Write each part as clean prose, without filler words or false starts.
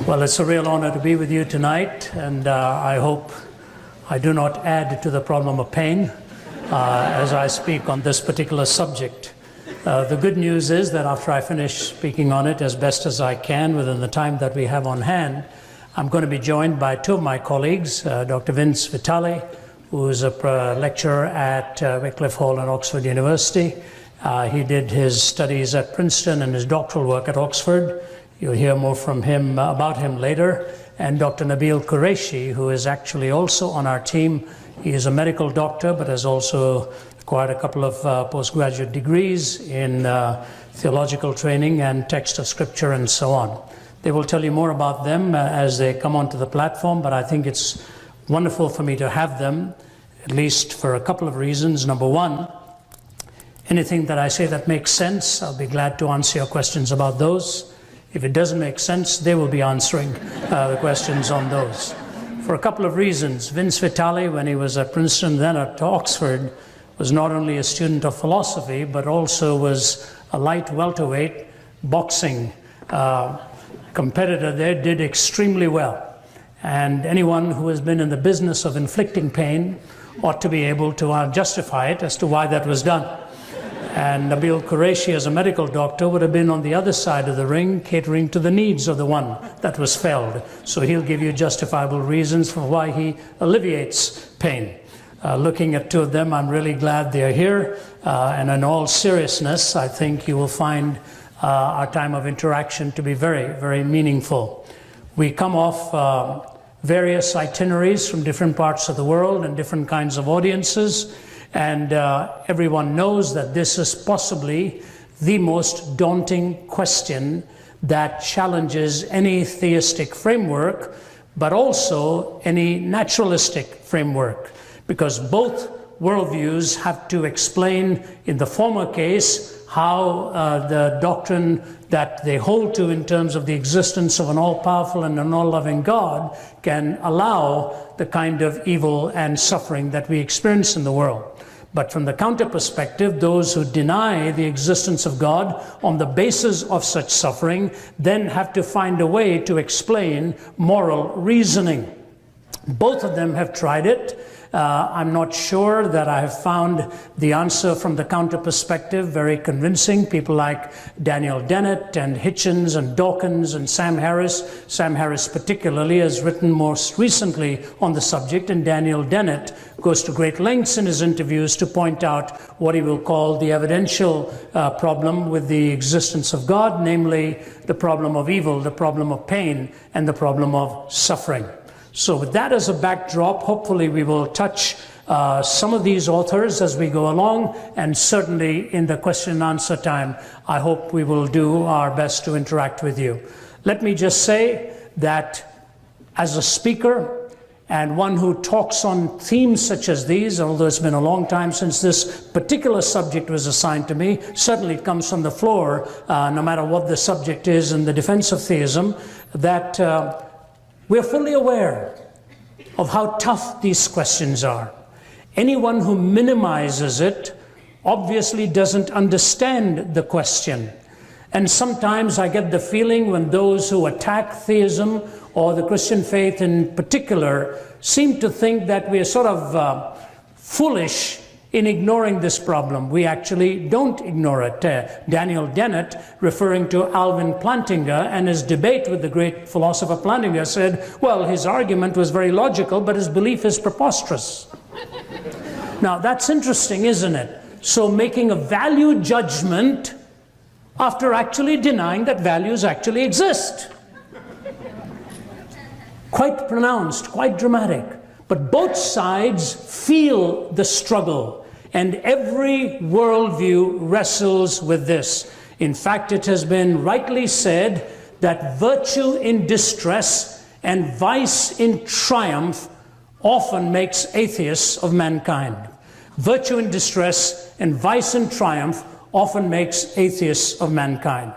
Well, it's a real honor to be with you tonight, and I hope I do not add to the problem of pain as I speak on this particular subject. The good news is that after I finish speaking on it as best as I can within the time that we have on hand, I'm going to be joined by two of my colleagues, Dr. Vince Vitale, who is a lecturer at Wycliffe Hall and Oxford University. He did his studies at Princeton and his doctoral work at Oxford. You'll hear more from him about him later. And Dr. Nabil Qureshi, who is actually also on our team. He is a medical doctor, but has also acquired a couple of postgraduate degrees in theological training and text of scripture and so on. They will tell you more about them as they come onto the platform, but I think it's wonderful for me to have them, at least for a couple of reasons. Number one, anything that I say that makes sense, I'll be glad to answer your questions about those. If it doesn't make sense, they will be answering the questions on those. For a couple of reasons. Vince Vitale, when he was at Princeton, then at Oxford, was not only a student of philosophy, but also was a light welterweight boxing competitor there, did extremely well. And anyone who has been in the business of inflicting pain ought to be able to justify it as to why that was done. And Nabil Qureshi, as a medical doctor, would have been on the other side of the ring, catering to the needs of the one that was felled. So he'll give you justifiable reasons for why he alleviates pain. Looking at two of them, I'm really glad they're here. And in all seriousness, I think you will find our time of interaction to be very, very meaningful. We come off various itineraries from different parts of the world and different kinds of audiences. And everyone knows that this is possibly the most daunting question that challenges any theistic framework, but also any naturalistic framework, because both worldviews have to explain, in the former case, how the doctrine that they hold to in terms of the existence of an all-powerful and an all-loving God can allow the kind of evil and suffering that we experience in the world. But from the counter perspective, those who deny the existence of God on the basis of such suffering then have to find a way to explain moral reasoning. Both of them have tried it. I'm not sure that I have found the answer from the counter perspective very convincing. People like Daniel Dennett and Hitchens and Dawkins and Sam Harris. Sam Harris particularly has written most recently on the subject, and Daniel Dennett goes to great lengths in his interviews to point out what he will call the evidential problem with the existence of God, namely the problem of evil, the problem of pain, and the problem of suffering. So with that as a backdrop, hopefully we will touch some of these authors as we go along, and certainly in the question and answer time, I hope we will do our best to interact with you. Let me just say that as a speaker and one who talks on themes such as these, although it's been a long time since this particular subject was assigned to me, certainly it comes from the floor, no matter what the subject is in the defense of theism, that we're fully aware of how tough these questions are. Anyone who minimizes it obviously doesn't understand the question. And sometimes I get the feeling when those who attack theism or the Christian faith in particular seem to think that we're sort of foolish in ignoring this problem. We actually don't ignore it. Daniel Dennett, referring to Alvin Plantinga and his debate with the great philosopher Plantinga, said, well, his argument was very logical, but his belief is preposterous. Now, that's interesting, isn't it? So making a value judgment after actually denying that values actually exist. Quite pronounced, quite dramatic. But both sides feel the struggle, and every worldview wrestles with this. In fact, it has been rightly said that virtue in distress and vice in triumph often makes atheists of mankind. Virtue in distress and vice in triumph often makes atheists of mankind.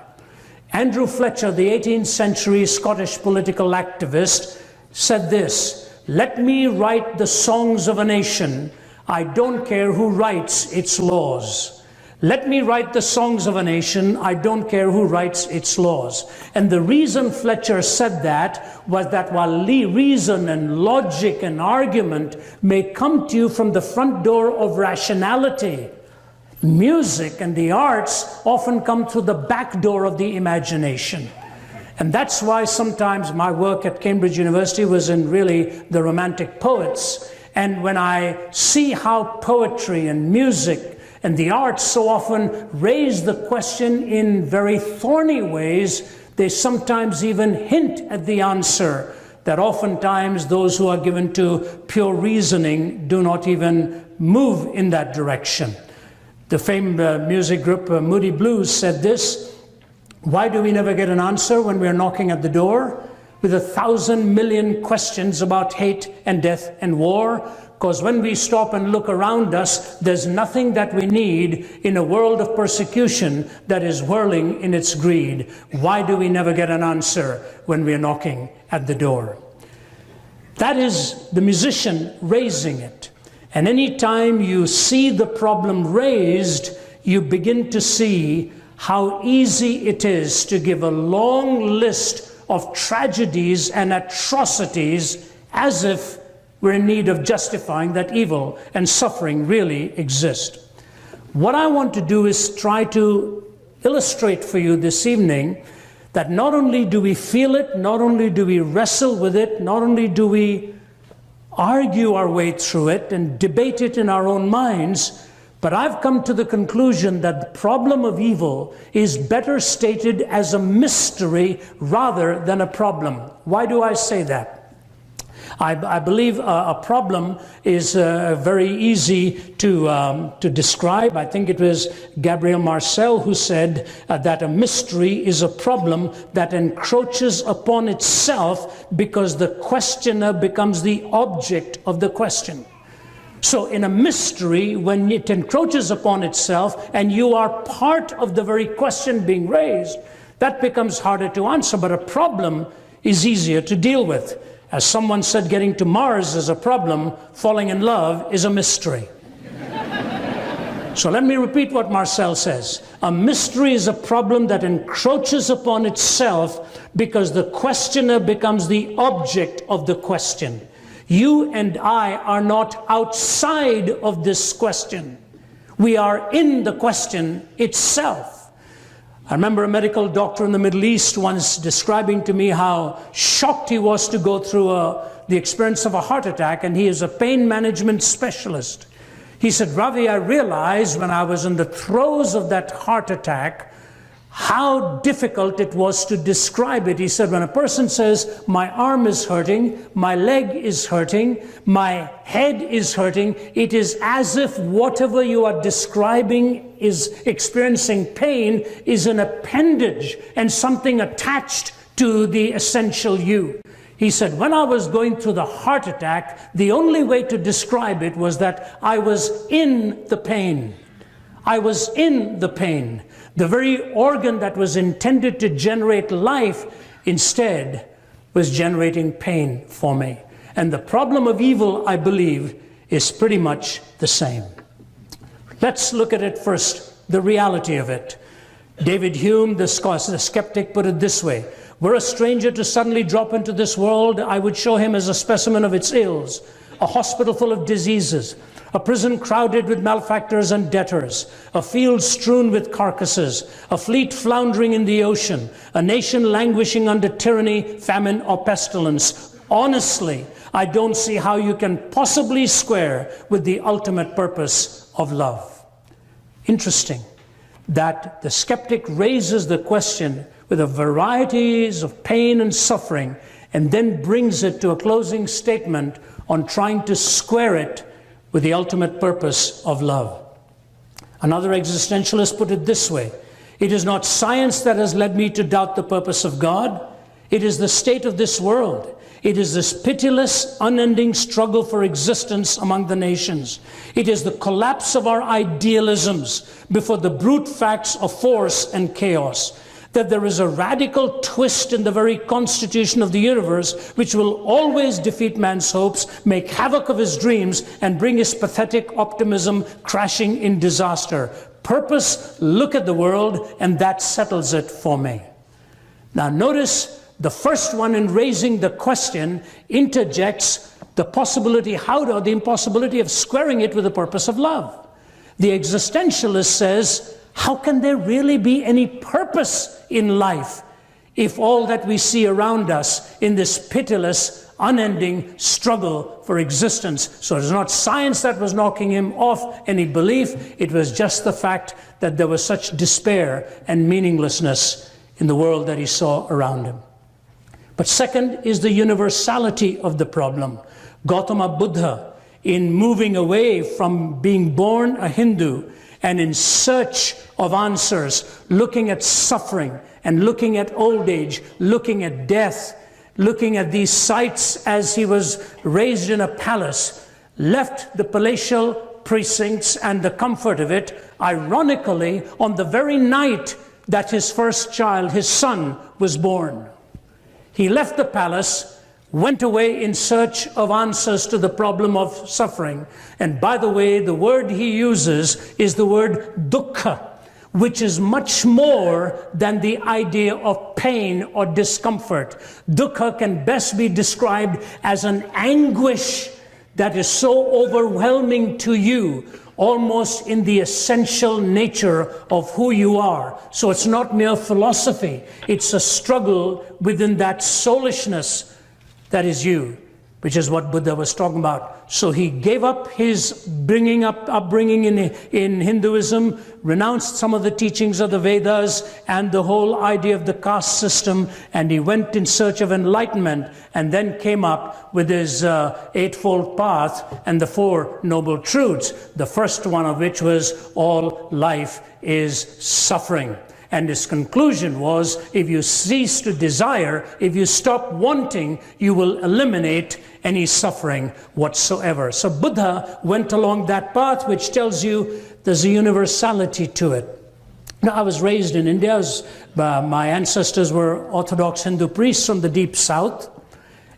Andrew Fletcher, the 18th century Scottish political activist, said this: "Let me write the songs of a nation. I don't care who writes its laws. Let me write the songs of a nation. I don't care who writes its laws. And the reason Fletcher said that was that while reason and logic and argument may come to you from the front door of rationality, music and the arts often come through the back door of the imagination. And that's why sometimes my work at Cambridge University was in really the Romantic poets. And when I see how poetry and music and the arts so often raise the question in very thorny ways, they sometimes even hint at the answer that oftentimes those who are given to pure reasoning do not even move in that direction. The famed music group Moody Blues said this: "Why do we never get an answer when we're knocking at the door with 1,000 million questions about hate and death and war? Because when we stop and look around us, there's nothing that we need in a world of persecution that is whirling in its greed. Why do we never get an answer when we're knocking at the door?" That is the musician raising it. And any time you see the problem raised, you begin to see how easy it is to give a long list of tragedies and atrocities as if we're in need of justifying that evil and suffering really exist. What I want to do is try to illustrate for you this evening that not only do we feel it, not only do we wrestle with it, not only do we argue our way through it and debate it in our own minds, but I've come to the conclusion that the problem of evil is better stated as a mystery rather than a problem. Why do I say that? I believe a problem is very easy to describe. I think it was Gabriel Marcel who said that a mystery is a problem that encroaches upon itself because the questioner becomes the object of the question. So in a mystery, when it encroaches upon itself and you are part of the very question being raised, that becomes harder to answer, but a problem is easier to deal with. As someone said, getting to Mars is a problem, falling in love is a mystery. So let me repeat what Marcel says. A mystery is a problem that encroaches upon itself because the questioner becomes the object of the question. You and I are not outside of this question. We are in the question itself. I remember a medical doctor in the Middle East once describing to me how shocked he was to go through the experience of a heart attack, and he is a pain management specialist. He said, "Ravi, I realized when I was in the throes of that heart attack how difficult it was to describe it." He said, when a person says, "My arm is hurting, my leg is hurting, my head is hurting," it is as if whatever you are describing is experiencing pain is an appendage and something attached to the essential you. He said, when I was going through the heart attack, the only way to describe it was that I was in the pain. I was in the pain. The very organ that was intended to generate life instead was generating pain for me. And the problem of evil, I believe, is pretty much the same. Let's look at it first, the reality of it. David Hume, the skeptic, put it this way: were a stranger to suddenly drop into this world, I would show him as a specimen of its ills, a hospital full of diseases, a prison crowded with malefactors and debtors, a field strewn with carcasses, a fleet floundering in the ocean, a nation languishing under tyranny, famine, or pestilence. Honestly, I don't see how you can possibly square with the ultimate purpose of love. Interesting that the skeptic raises the question with a varieties of pain and suffering and then brings it to a closing statement on trying to square it with the ultimate purpose of love. Another existentialist put it this way: it is not science that has led me to doubt the purpose of God. It is the state of this world. It is this pitiless, unending struggle for existence among the nations. It is the collapse of our idealisms before the brute facts of force and chaos. That there is a radical twist in the very constitution of the universe which will always defeat man's hopes, make havoc of his dreams, and bring his pathetic optimism crashing in disaster. purpose, look at the world, and that settles it for me. Now notice the first one in raising the question interjects the possibility, or the impossibility of squaring it with the purpose of love. The existentialist says, how can there really be any purpose in life if all that we see around us in this pitiless, unending struggle for existence? So it's not science that was knocking him off any belief. It was just the fact that there was such despair and meaninglessness in the world that he saw around him. But second is the universality of the problem. Gautama Buddha, in moving away from being born a Hindu and in search of answers, looking at suffering and looking at old age, looking at death, looking at these sights as he was raised in a palace, left the palatial precincts and the comfort of it, ironically, on the very night that his first child, his son, was born. He left the palace, went away in search of answers to the problem of suffering. And by the way, the word he uses is the word dukkha, which is much more than the idea of pain or discomfort. Dukkha can best be described as an anguish that is so overwhelming to you, almost in the essential nature of who you are. So it's not mere philosophy. It's a struggle within that soulishness that is you, which is what Buddha was talking about. So he gave up his upbringing in Hinduism, renounced some of the teachings of the Vedas and the whole idea of the caste system, and he went in search of enlightenment, and then came up with his eightfold path and the Four Noble Truths, the first one of which was all life is suffering. And his conclusion was, if you cease to desire, if you stop wanting, you will eliminate any suffering whatsoever. So Buddha went along that path, which tells you there's a universality to it. Now, I was raised in India. My ancestors were Orthodox Hindu priests from the deep south.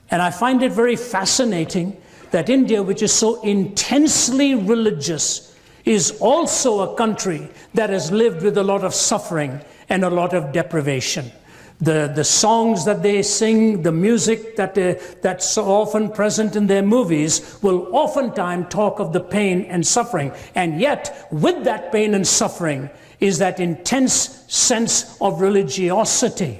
And I find it very fascinating that India, which is so intensely religious, is also a country that has lived with a lot of suffering and a lot of deprivation. The songs that they sing, the music that's so often present in their movies will oftentimes talk of the pain and suffering. And yet, with that pain and suffering is that intense sense of religiosity.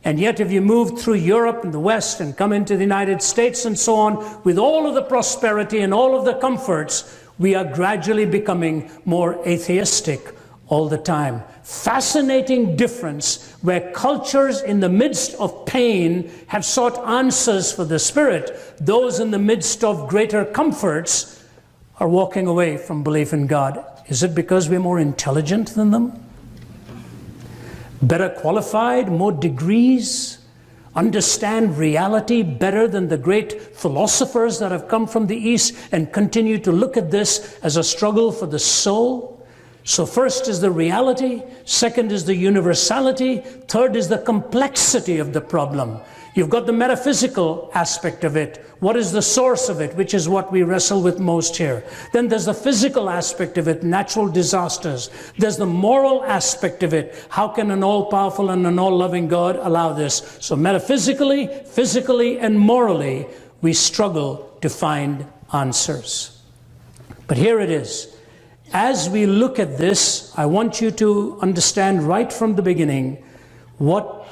And yet, if you move through Europe and the West and come into the United States and so on, with all of the prosperity and all of the comforts, we are gradually becoming more atheistic all the time. Fascinating difference where cultures in the midst of pain have sought answers for the spirit. Those in the midst of greater comforts are walking away from belief in God. Is it because we're more intelligent than them? Better qualified, more degrees? Understand reality better than the great philosophers that have come from the East and continue to look at this as a struggle for the soul? So first is the reality, second is the universality, third is the complexity of the problem. You've got the metaphysical aspect of it. What is the source of it, which is what we wrestle with most here. Then there's the physical aspect of it, natural disasters. There's the moral aspect of it. How can an all-powerful and an all-loving God allow this? So metaphysically, physically, and morally, we struggle to find answers. But here it is. As we look at this, I want you to understand right from the beginning what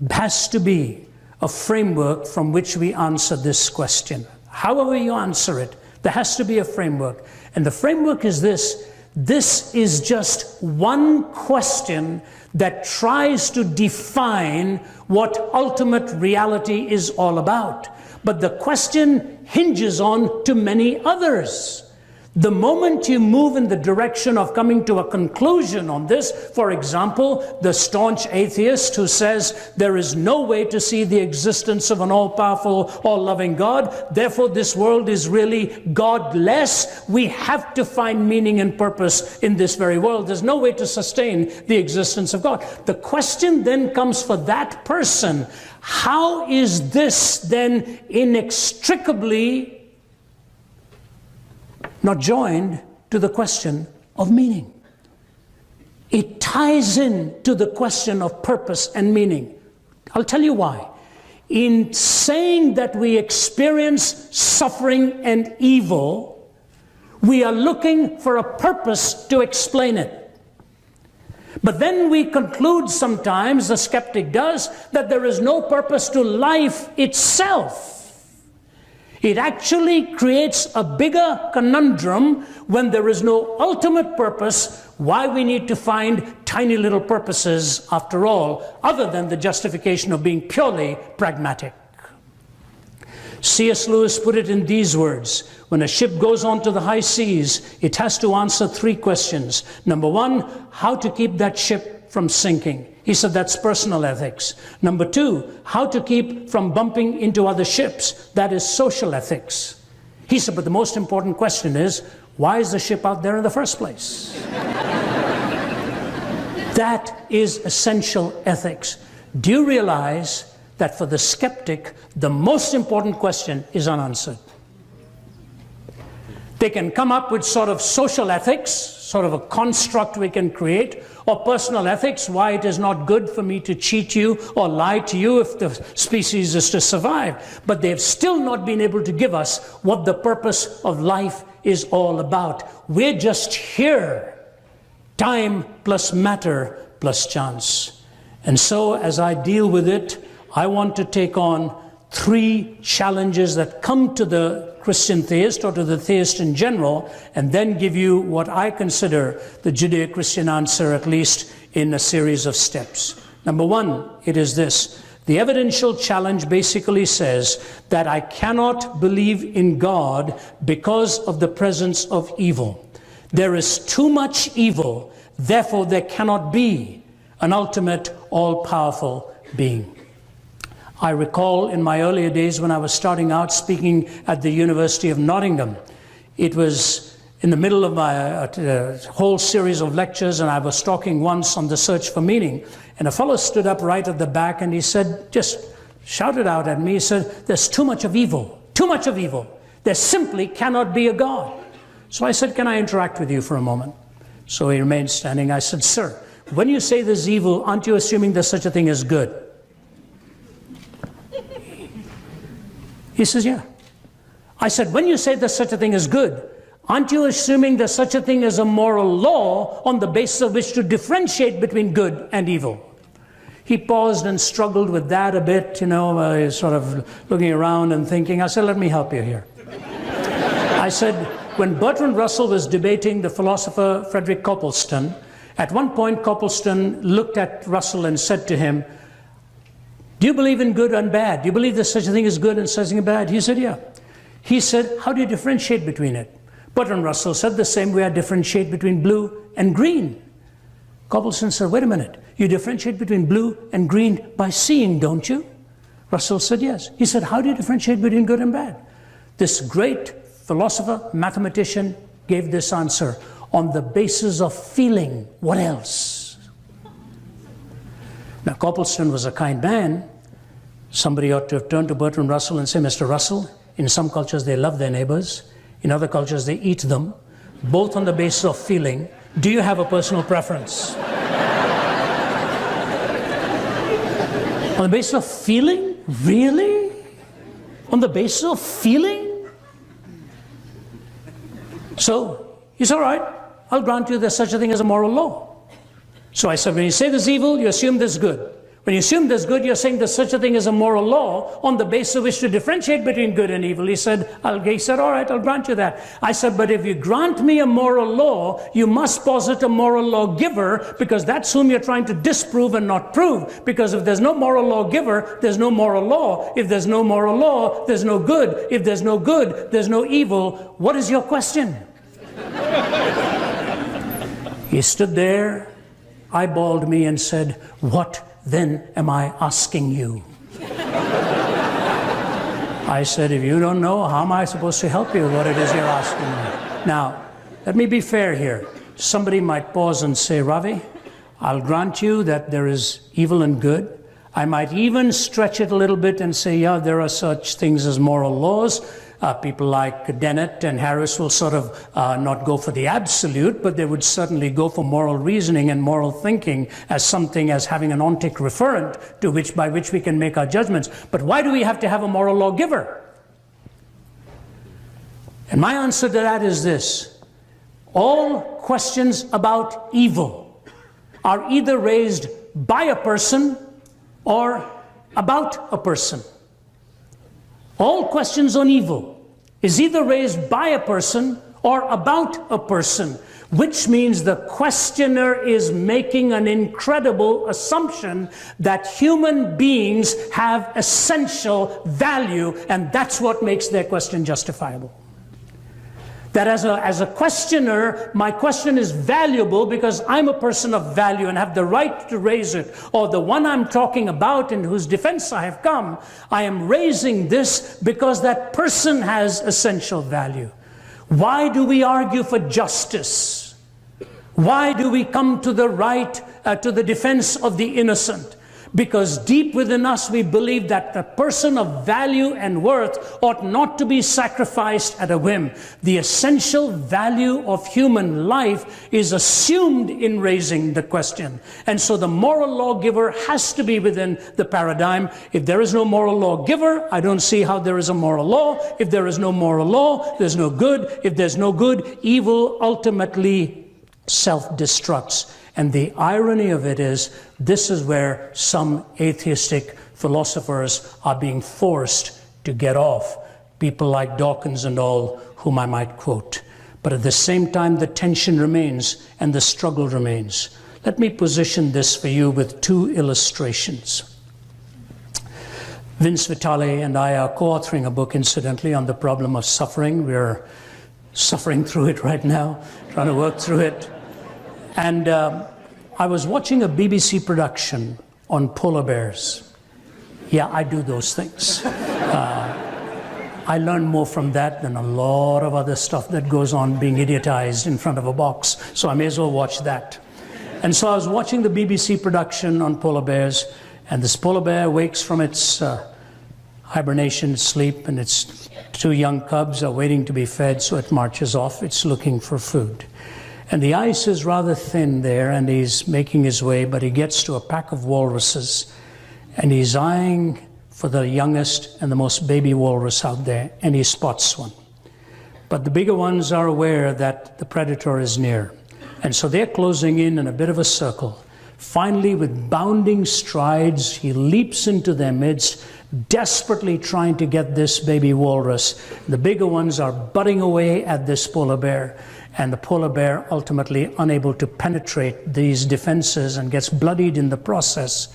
has to be a framework from which we answer this question. However you answer it, there has to be a framework. And the framework is this. This is just one question that tries to define what ultimate reality is all about. But the question hinges on to many others. The moment you move in the direction of coming to a conclusion on this, for example, the staunch atheist who says there is no way to see the existence of an all-powerful, all-loving God, therefore this world is really godless, we have to find meaning and purpose in this very world. There's no way to sustain the existence of God. The question then comes for that person, how is this then inextricably not joined to the question of meaning? It ties in to the question of purpose and meaning. I'll tell you why. In saying that we experience suffering and evil, we are looking for a purpose to explain it. But then we conclude sometimes, the skeptic does, that there is no purpose to life itself. It actually creates a bigger conundrum when there is no ultimate purpose, why we need to find tiny little purposes after all, other than the justification of being purely pragmatic. C.S. Lewis put it in these words: when a ship goes on to the high seas, it has to answer 3 questions. Number 1, how to keep that ship from sinking. He said that's personal ethics. Number 2, how to keep from bumping into other ships. That is social ethics. He said, but the most important question is, why is the ship out there in the first place? That is essential ethics. Do you realize that for the skeptic, the most important question is unanswered? They can come up with sort of social ethics, sort of a construct we can create, or personal ethics, why it is not good for me to cheat you or lie to you if the species is to survive. But they've still not been able to give us what the purpose of life is all about. We're just here. Time plus matter plus chance. And so as I deal with it, I want to take on 3 challenges that come to the Christian theist or to the theist in general, and then give you what I consider the Judeo-Christian answer, at least in a series of steps. Number 1, it is this. The evidential challenge basically says that I cannot believe in God because of the presence of evil. There is too much evil, therefore there cannot be an ultimate, all-powerful being. I recall in my earlier days when I was starting out speaking at the University of Nottingham. It was in the middle of my whole series of lectures, and I was talking once on the search for meaning. And a fellow stood up right at the back and he said, just shouted out at me, he said, there's too much of evil, too much of evil. There simply cannot be a God. So I said, can I interact with you for a moment? So he remained standing. I said, sir, when you say there's evil, aren't you assuming there's such a thing as good? He says, yeah. I said, when you say there's such a thing as good, aren't you assuming there's such a thing as a moral law on the basis of which to differentiate between good and evil? He paused and struggled with that a bit, sort of looking around and thinking. I said, let me help you here. I said, when Bertrand Russell was debating the philosopher Frederick Copleston, at one point Copleston looked at Russell and said to him, do you believe in good and bad? Do you believe there's such a thing as good and such a thing as bad? He said, yeah. He said, how do you differentiate between it? Bertrand Russell said, the same way I differentiate between blue and green. Copleston said, wait a minute. You differentiate between blue and green by seeing, don't you? Russell said, yes. He said, how do you differentiate between good and bad? This great philosopher, mathematician gave this answer, on the basis of feeling. What else? Now, Copleston was a kind man. Somebody ought to have turned to Bertrand Russell and say, Mr. Russell, in some cultures they love their neighbors, in other cultures they eat them, both on the basis of feeling. Do you have a personal preference? On the basis of feeling? Really? On the basis of feeling? So, he said, all right, I'll grant you there's such a thing as a moral law. So I said, when you say there's evil, you assume there's good. When you assume there's good, you're saying there's such a thing as a moral law on the basis of which to differentiate between good and evil. He said, all right, I'll grant you that. I said, but if you grant me a moral law, you must posit a moral lawgiver, because that's whom you're trying to disprove and not prove. Because if there's no moral lawgiver, there's no moral law. If there's no moral law, there's no good. If there's no good, there's no evil. What is your question? He stood there, eyeballed me and said, what then am I asking you? I said, if you don't know, how am I supposed to help you with what it is you're asking me? Now, let me be fair here. Somebody might pause and say, Ravi, I'll grant you that there is evil and good. I might even stretch it a little bit and say, yeah, there are such things as moral laws. People like Dennett and Harris will sort of not go for the absolute, but they would certainly go for moral reasoning and moral thinking as something as having an ontic referent to by which we can make our judgments. But why do we have to have a moral lawgiver? And my answer to that is this. All questions about evil are either raised by a person or about a person. All questions on evil is either raised by a person or about a person, which means the questioner is making an incredible assumption that human beings have essential value, and that's what makes their question justifiable. That as a questioner, my question is valuable because I'm a person of value and have the right to raise it. Or the one I'm talking about in whose defense I have come, I am raising this because that person has essential value. Why do we argue for justice? Why do we come to the right, to the defense of the innocent? Because deep within us we believe that the person of value and worth ought not to be sacrificed at a whim. The essential value of human life is assumed in raising the question. And so the moral lawgiver has to be within the paradigm. If there is no moral lawgiver, I don't see how there is a moral law. If there is no moral law, there's no good. If there's no good, evil ultimately self-destructs. And the irony of it is, this is where some atheistic philosophers are being forced to get off. People like Dawkins and all, whom I might quote. But at the same time, the tension remains and the struggle remains. Let me position this for you with two illustrations. Vince Vitale and I are co-authoring a book, incidentally, on the problem of suffering. We're suffering through it right now, trying to work through it. And I was watching a BBC production on polar bears. Yeah, I do those things. I learned more from that than a lot of other stuff that goes on being idiotized in front of a box. So I may as well watch that. And so I was watching the BBC production on polar bears, and this polar bear wakes from its hibernation sleep, and its two young cubs are waiting to be fed, so it marches off. It's looking for food. And the ice is rather thin there, and he's making his way, but he gets to a pack of walruses, and he's eyeing for the youngest and the most baby walrus out there, and he spots one. But the bigger ones are aware that the predator is near, and so they're closing in a bit of a circle. Finally, with bounding strides, he leaps into their midst, desperately trying to get this baby walrus. The bigger ones are butting away at this polar bear, and the polar bear ultimately unable to penetrate these defenses and gets bloodied in the process.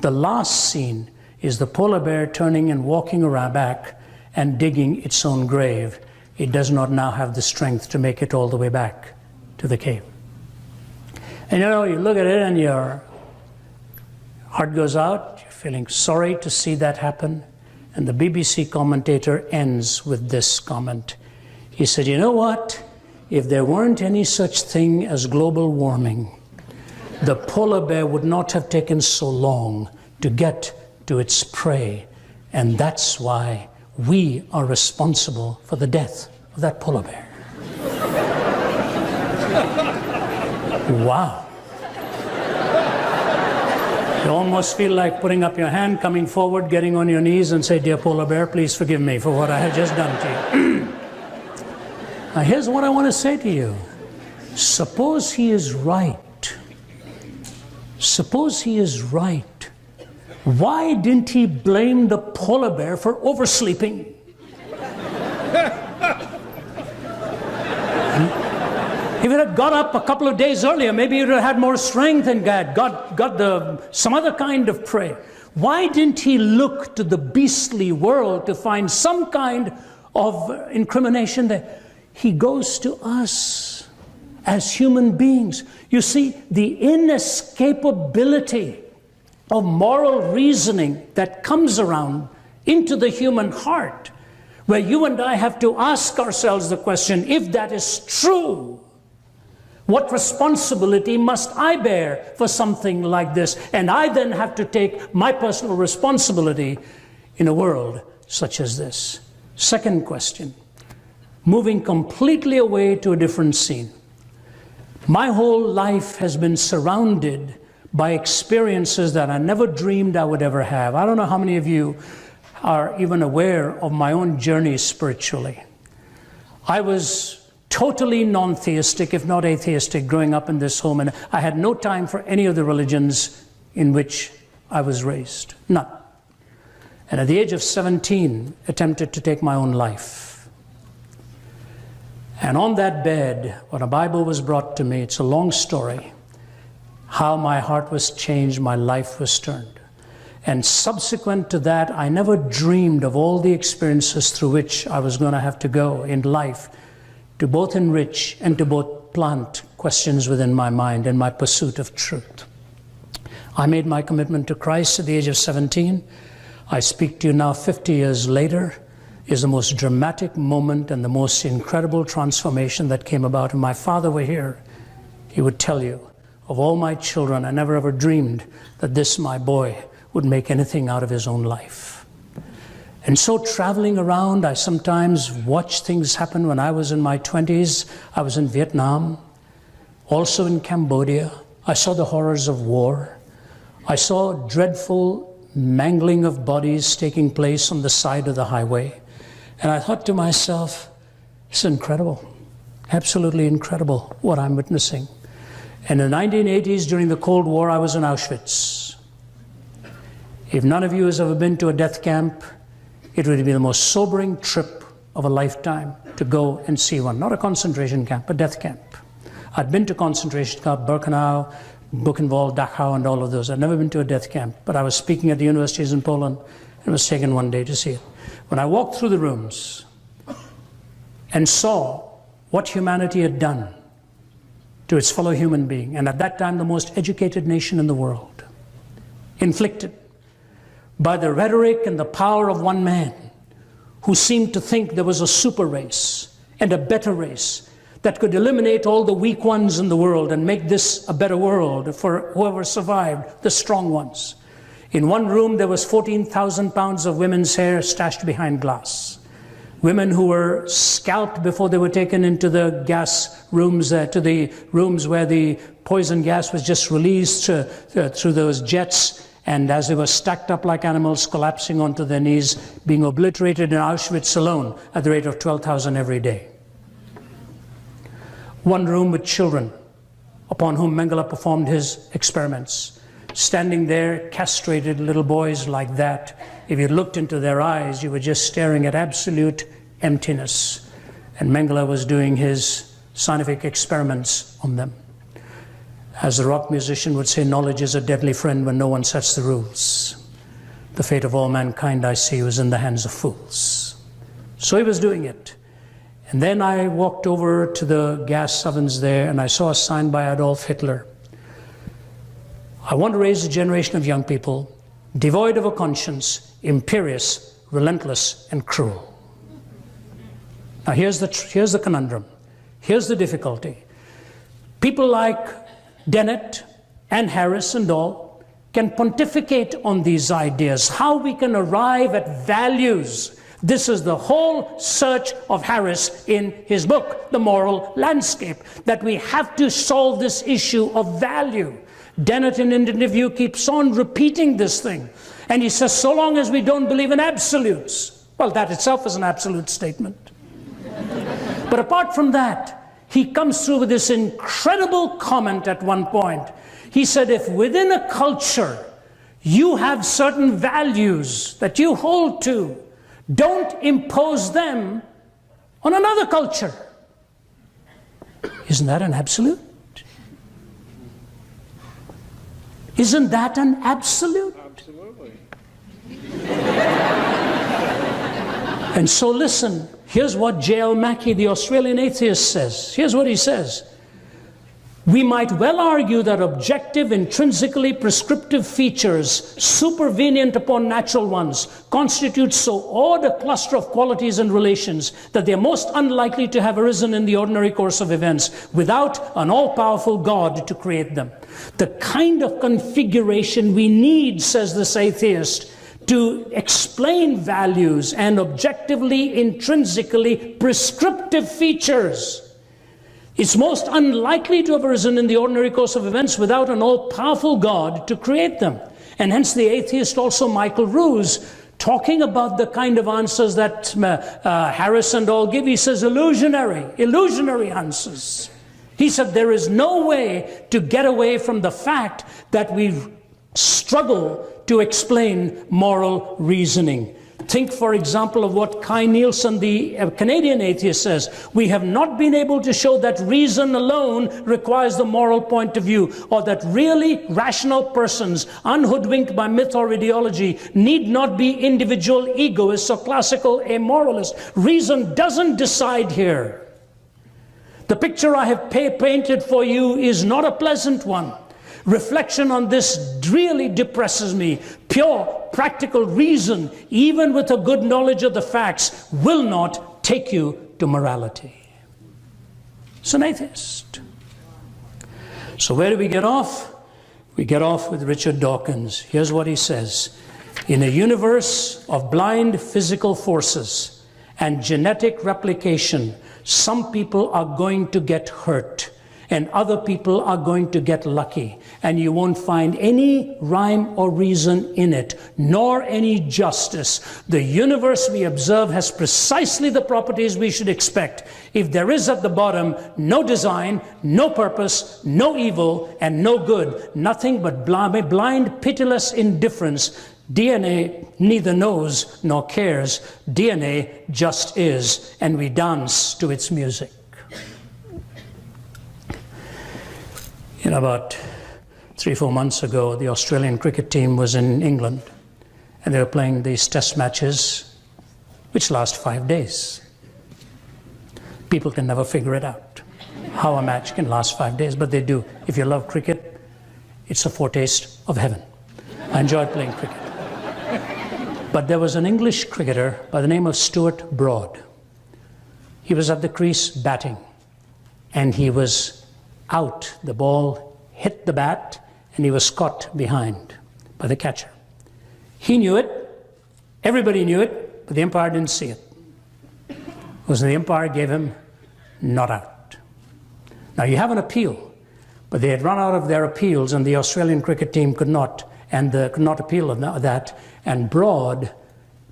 The last scene is the polar bear turning and walking around back and digging its own grave. It does not now have the strength to make it all the way back to the cave. And you know, you look at it and your heart goes out, you're feeling sorry to see that happen. And the BBC commentator ends with this comment. He said, you know what? If there weren't any such thing as global warming, the polar bear would not have taken so long to get to its prey. And that's why we are responsible for the death of that polar bear. Wow. You almost feel like putting up your hand, coming forward, getting on your knees and say, dear polar bear, please forgive me for what I have just done to you. Now here's what I want to say to you. Suppose he is right. Suppose he is right. Why didn't he blame the polar bear for oversleeping? If it had got up a couple of days earlier, maybe it would have had more strength and got some other kind of prey. Why didn't he look to the beastly world to find some kind of incrimination there? He goes to us as human beings. You see, the inescapability of moral reasoning that comes around into the human heart, where you and I have to ask ourselves the question, if that is true, What responsibility must I bear for something like this? And I then have to take my personal responsibility in a world such as this. Second question, moving completely away to a different scene. My whole life has been surrounded by experiences that I never dreamed I would ever have. I don't know how many of you are even aware of my own journey spiritually. I was totally non-theistic, if not atheistic, growing up in this home, and I had no time for any of the religions in which I was raised. None. And at the age of 17, attempted to take my own life. And on that bed, when a Bible was brought to me, it's a long story, how my heart was changed, my life was turned. And subsequent to that, I never dreamed of all the experiences through which I was going to have to go in life to both enrich and to both plant questions within my mind in my pursuit of truth. I made my commitment to Christ at the age of 17. I speak to you now 50 years later. Is the most dramatic moment and the most incredible transformation that came about. If my father were here, he would tell you, of all my children, I never ever dreamed that this, my boy, would make anything out of his own life. And so traveling around, I sometimes watched things happen. When I was in my 20s, I was in Vietnam, also in Cambodia. I saw the horrors of war. I saw dreadful mangling of bodies taking place on the side of the highway. And I thought to myself, it's incredible, absolutely incredible what I'm witnessing. And in the 1980s, during the Cold War, I was in Auschwitz. If none of you has ever been to a death camp, it would be the most sobering trip of a lifetime to go and see one. Not a concentration camp, a death camp. I'd been to concentration camp, Birkenau, Buchenwald, Dachau, and all of those. I'd never been to a death camp, but I was speaking at the universities in Poland and was taken one day to see it. When I walked through the rooms and saw what humanity had done to its fellow human being, and at that time the most educated nation in the world, inflicted by the rhetoric and the power of one man who seemed to think there was a super race and a better race that could eliminate all the weak ones in the world and make this a better world for whoever survived, the strong ones. In one room, there was 14,000 pounds of women's hair stashed behind glass. Women who were scalped before they were taken into the gas rooms, to the rooms where the poison gas was just released through those jets. And as they were stacked up like animals, collapsing onto their knees, being obliterated in Auschwitz alone at the rate of 12,000 every day. One room with children upon whom Mengele performed his experiments. Standing there, castrated little boys like that. If you looked into their eyes, you were just staring at absolute emptiness. And Mengele was doing his scientific experiments on them. As the rock musician would say, knowledge is a deadly friend when no one sets the rules. The fate of all mankind, I see, was in the hands of fools. So he was doing it. And then I walked over to the gas ovens there and I saw a sign by Adolf Hitler. I want to raise a generation of young people devoid of a conscience, imperious, relentless, and cruel. Now here's the conundrum. Here's the difficulty. People like Dennett and Harris and all can pontificate on these ideas, how we can arrive at values. This is the whole search of Harris in his book, The Moral Landscape, that we have to solve this issue of value. Dennett in an interview keeps on repeating this thing. And he says, so long as we don't believe in absolutes. Well, that itself is an absolute statement. But apart from that, he comes through with this incredible comment at one point. He said, if within a culture you have certain values that you hold to, don't impose them on another culture. Isn't that an absolute? Isn't that an absolute? Absolutely. And so listen, here's what J.L. Mackie, the Australian atheist, says. Here's what he says. We might well argue that objective, intrinsically prescriptive features, supervenient upon natural ones, constitute so odd a cluster of qualities and relations that they are most unlikely to have arisen in the ordinary course of events without an all-powerful God to create them. The kind of configuration we need, says this atheist, to explain values and objectively, intrinsically prescriptive features, it's most unlikely to have arisen in the ordinary course of events without an all-powerful God to create them. And hence the atheist also, Michael Ruse, talking about the kind of answers that Harris and all give, he says illusionary answers. He said there is no way to get away from the fact that we struggle to explain moral reasoning. Think, for example, of what Kai Nielsen, the Canadian atheist, says. We have not been able to show that reason alone requires the moral point of view, or that really rational persons, unhoodwinked by myth or ideology, need not be individual egoists or classical amoralists. Reason doesn't decide here. The picture I have painted for you is not a pleasant one. Reflection on this really depresses me. Pure, practical reason, even with a good knowledge of the facts, will not take you to morality. It's an atheist. So where do we get off? We get off with Richard Dawkins. Here's what he says. In a universe of blind physical forces and genetic replication, some people are going to get hurt, and other people are going to get lucky. And you won't find any rhyme or reason in it, nor any justice. The universe we observe has precisely the properties we should expect. If there is at the bottom no design, no purpose, no evil, and no good, nothing but blind, pitiless indifference, DNA neither knows nor cares. DNA just is, and we dance to its music. About 3-4 months ago, the Australian cricket team was in England, and they were playing these test matches, which last 5 days. People can never figure it out, how a match can last 5 days, but they do. If you love cricket, it's a foretaste of heaven. I enjoyed playing cricket. But there was an English cricketer by the name of Stuart Broad. He was at the crease batting, and he was out. The ball hit the bat, and he was caught behind by the catcher. He knew it, everybody knew it, but the umpire didn't see it. Because the umpire gave him not out. Now you have an appeal, but they had run out of their appeals, and the Australian cricket team could not appeal on that. And Broad,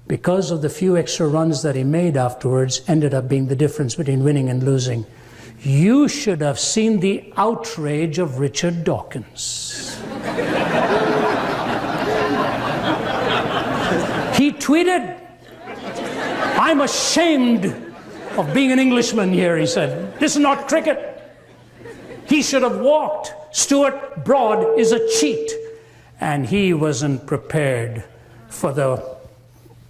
because of the few extra runs that he made afterwards, ended up being the difference between winning and losing. You should have seen the outrage of Richard Dawkins. He tweeted, "I'm ashamed of being an Englishman here," he said. "This is not cricket." He should have walked. Stuart Broad is a cheat. And he wasn't prepared for the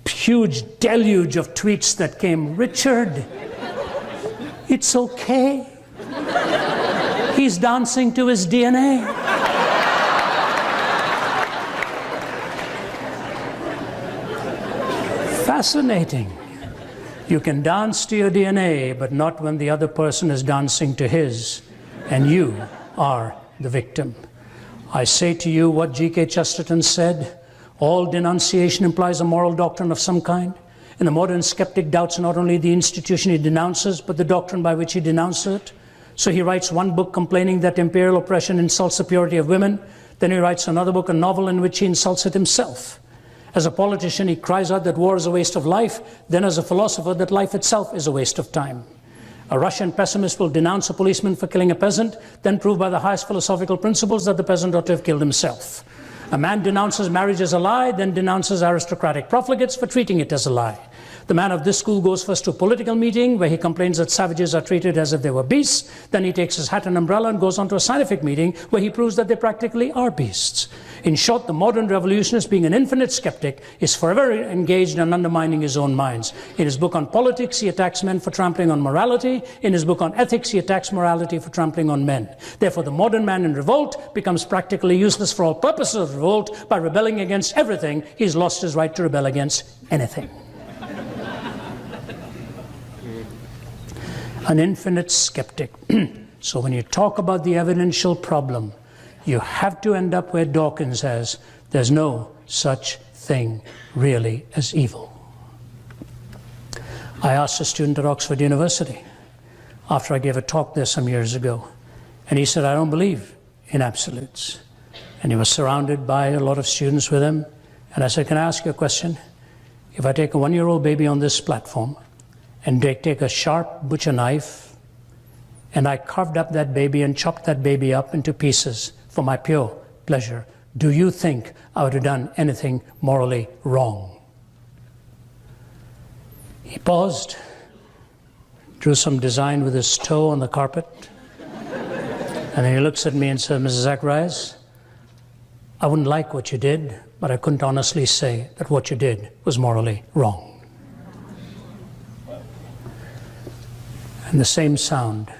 huge deluge of tweets that came. Richard, it's okay. He's dancing to his DNA. Fascinating. You can dance to your DNA, but not when the other person is dancing to his, and you are the victim. I say to you what G.K. Chesterton said, all denunciation implies a moral doctrine of some kind. And the modern skeptic doubts not only the institution he denounces, but the doctrine by which he denounces it. So he writes one book complaining that imperial oppression insults the purity of women. Then he writes another book, a novel, in which he insults it himself. As a politician, he cries out that war is a waste of life. Then as a philosopher, that life itself is a waste of time. A Russian pessimist will denounce a policeman for killing a peasant, then prove by the highest philosophical principles that the peasant ought to have killed himself. A man denounces marriage as a lie, then denounces aristocratic profligates for treating it as a lie. The man of this school goes first to a political meeting where he complains that savages are treated as if they were beasts. Then he takes his hat and umbrella and goes on to a scientific meeting where he proves that they practically are beasts. In short, the modern revolutionist, being an infinite skeptic, is forever engaged in undermining his own minds. In his book on politics, he attacks men for trampling on morality. In his book on ethics, he attacks morality for trampling on men. Therefore, the modern man in revolt becomes practically useless for all purposes of revolt. By rebelling against everything, he's lost his right to rebel against anything. An infinite skeptic. So when you talk about the evidential problem, you have to end up where Dawkins says, there's no such thing really as evil. I asked a student at Oxford University after I gave a talk there some years ago, and he said, I don't believe in absolutes. And he was surrounded by a lot of students with him, and I said, can I ask you a question? If I take a 1-year-old baby on this platform, and take a sharp butcher knife, and I carved up that baby and chopped that baby up into pieces for my pure pleasure, do you think I would have done anything morally wrong? He paused, drew some design with his toe on the carpet, and then he looks at me and said, Mrs. Zacharias, I wouldn't like what you did, but I couldn't honestly say that what you did was morally wrong. And the same sound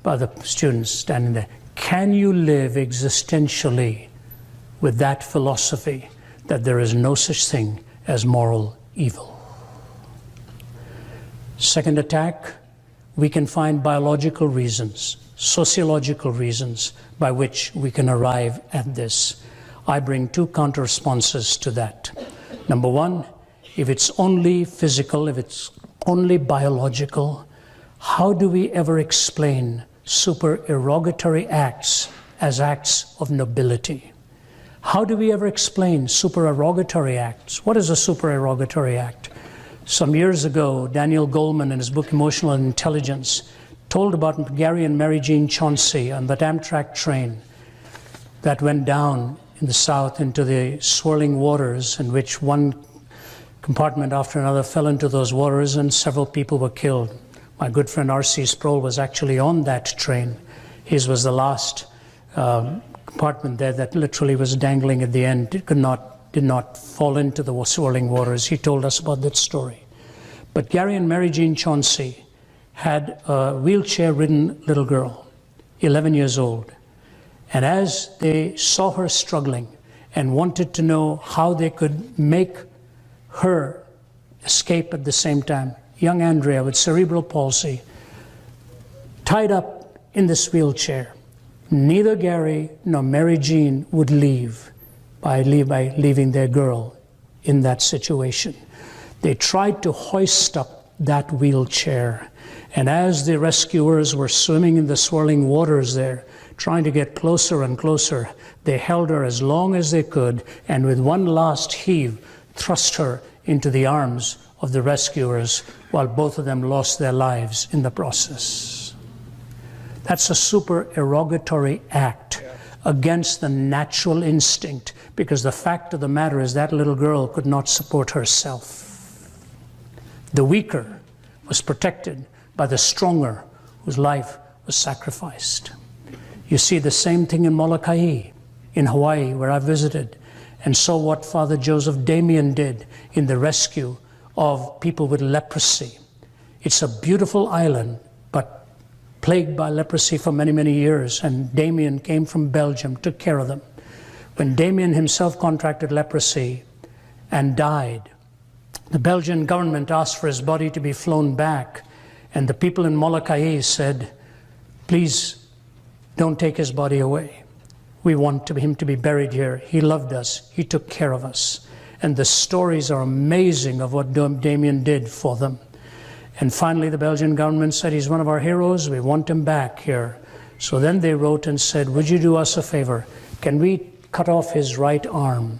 by the students standing there. Can you live existentially with that philosophy that there is no such thing as moral evil? Second attack, we can find biological reasons, sociological reasons by which we can arrive at this. I bring two counter responses to that. Number one, if it's only physical, if it's only biological, how do we ever explain supererogatory acts as acts of nobility? How do we ever explain supererogatory acts? What is a supererogatory act? Some years ago, Daniel Goleman in his book Emotional Intelligence told about Gary and Mary Jean Chauncey on that Amtrak train that went down in the South into the swirling waters, in which one compartment after another fell into those waters and several people were killed. My good friend R.C. Sproul was actually on that train. His was the last compartment there that literally was dangling at the end. It did not fall into the swirling waters. He told us about that story. But Gary and Mary Jean Chauncey had a wheelchair-ridden little girl, 11 years old. And as they saw her struggling and wanted to know how they could make her escape at the same time, young Andrea with cerebral palsy, tied up in this wheelchair. Neither Gary nor Mary Jean would leave by leaving their girl in that situation. They tried to hoist up that wheelchair, and as the rescuers were swimming in the swirling waters there, trying to get closer and closer, they held her as long as they could, and with one last heave, thrust her into the arms of the rescuers, while both of them lost their lives in the process. That's a supererogatory act against the natural instinct, because the fact of the matter is that little girl could not support herself. The weaker was protected by the stronger, whose life was sacrificed. You see the same thing in Molokai, in Hawaii, where I visited, and saw what Father Joseph Damien did in the rescue of people with leprosy. It's a beautiful island, but plagued by leprosy for many, many years, and Damien came from Belgium, took care of them. When Damien himself contracted leprosy and died, the Belgian government asked for his body to be flown back, and the people in Molokai said, please don't take his body away. We want him to be buried here. He loved us. He took care of us. And the stories are amazing of what Damien did for them. And finally, the Belgian government said, he's one of our heroes. We want him back here. So then they wrote and said, would you do us a favor? Can we cut off his right arm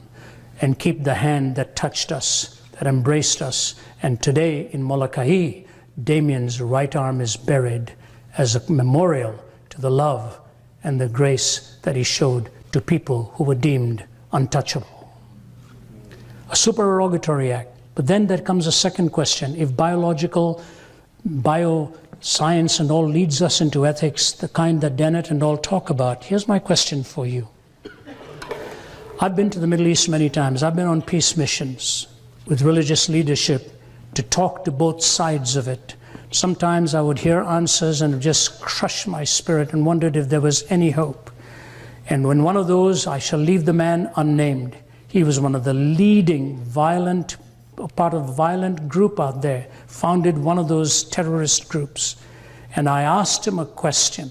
and keep the hand that touched us, that embraced us? And today in Molokai, Damien's right arm is buried as a memorial to the love and the grace that he showed to people who were deemed untouchable. A supererogatory act. But then there comes a second question. If bioscience and all leads us into ethics, the kind that Dennett and all talk about, here's my question for you. I've been to the Middle East many times. I've been on peace missions with religious leadership to talk to both sides of it. Sometimes I would hear answers and just crush my spirit and wondered if there was any hope. And when one of those, I shall leave the man unnamed, he was one of the leading part of a violent group out there, founded one of those terrorist groups. And I asked him a question.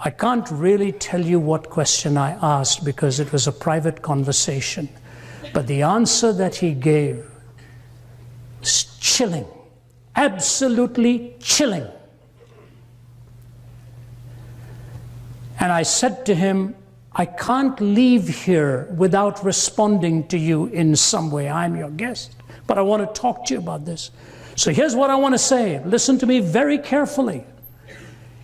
I can't really tell you what question I asked because it was a private conversation. But the answer that he gave was chilling, absolutely chilling. And I said to him, I can't leave here without responding to you in some way. I'm your guest, but I want to talk to you about this. So here's what I want to say. Listen to me very carefully.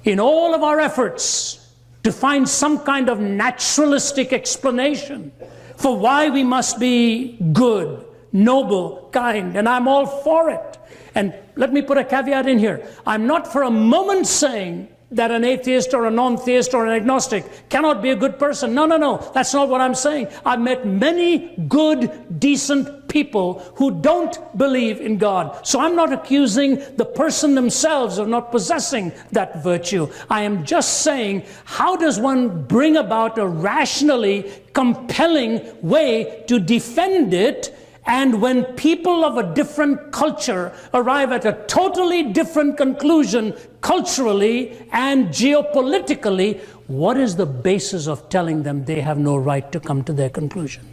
In all of our efforts to find some kind of naturalistic explanation for why we must be good, noble, kind, and I'm all for it. And let me put a caveat in here. I'm not for a moment saying that an atheist or a non-theist or an agnostic cannot be a good person. No, no, no. That's not what I'm saying. I've met many good, decent people who don't believe in God. So I'm not accusing the person themselves of not possessing that virtue. I am just saying, how does one bring about a rationally compelling way to defend it? And when people of a different culture arrive at a totally different conclusion culturally and geopolitically, what is the basis of telling them they have no right to come to their conclusion?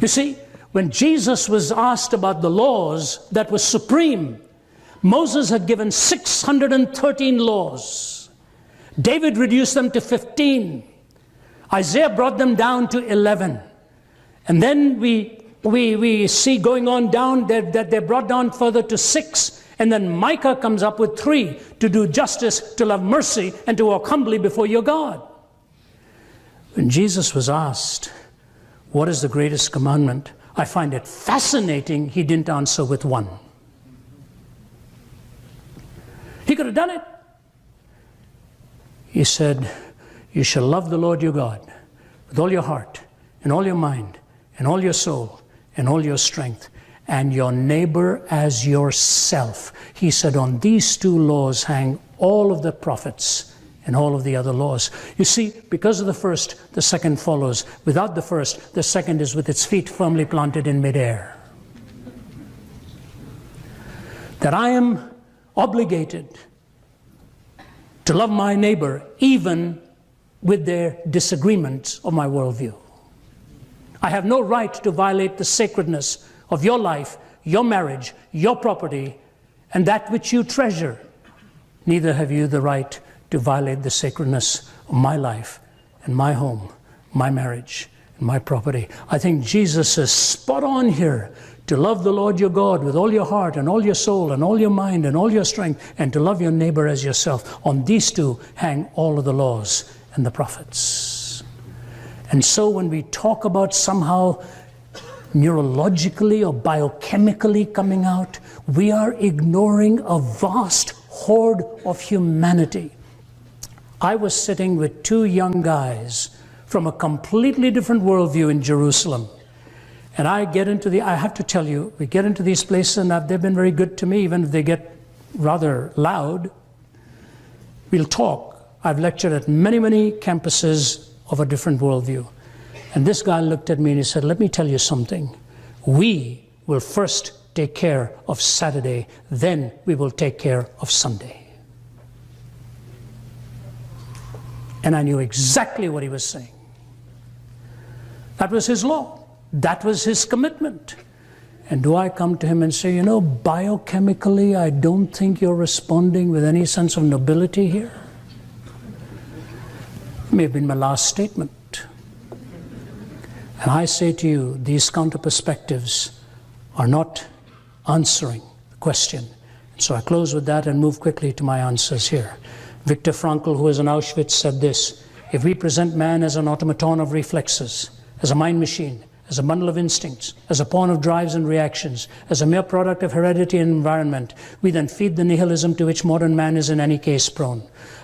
You see, when Jesus was asked about the laws that were supreme, Moses had given 613 laws. David reduced them to 15. Isaiah brought them down to 11. And then we see going on down that they're brought down further to 6. And then Micah comes up with 3, to do justice, to love mercy, and to walk humbly before your God. When Jesus was asked, what is the greatest commandment? I find it fascinating he didn't answer with 1. He could have done it. He said, you shall love the Lord your God with all your heart and all your mind and all your soul and all your strength, and your neighbor as yourself. He said, on these 2 laws hang all of the prophets and all of the other laws. You see, because of the first, the second follows. Without the first, the second is with its feet firmly planted in midair. That I am obligated to love my neighbor even with their disagreements of my worldview. I have no right to violate the sacredness of your life, your marriage, your property, and that which you treasure. Neither have you the right to violate the sacredness of my life and my home, my marriage, and my property. I think Jesus is spot on here. To love the Lord your God with all your heart and all your soul and all your mind and all your strength, and to love your neighbor as yourself. On these 2 hang all of the laws and the prophets. And so when we talk about somehow neurologically or biochemically coming out, we are ignoring a vast horde of humanity. I was sitting with 2 young guys from a completely different worldview in Jerusalem. And I have to tell you, we get into these places and they've been very good to me, even if they get rather loud. We'll talk. I've lectured at many, many campuses of a different worldview. And this guy looked at me and he said, let me tell you something. We will first take care of Saturday, then we will take care of Sunday. And I knew exactly what he was saying. That was his law. That was his commitment. And do I come to him and say, you know, biochemically, I don't think you're responding with any sense of nobility here? It may have been my last statement. And I say to you, these counter perspectives are not answering the question. So I close with that and move quickly to my answers here. Viktor Frankl, who was in Auschwitz, said this: if we present man as an automaton of reflexes, as a mind machine, as a bundle of instincts, as a pawn of drives and reactions, as a mere product of heredity and environment, we then feed the nihilism to which modern man is in any case prone.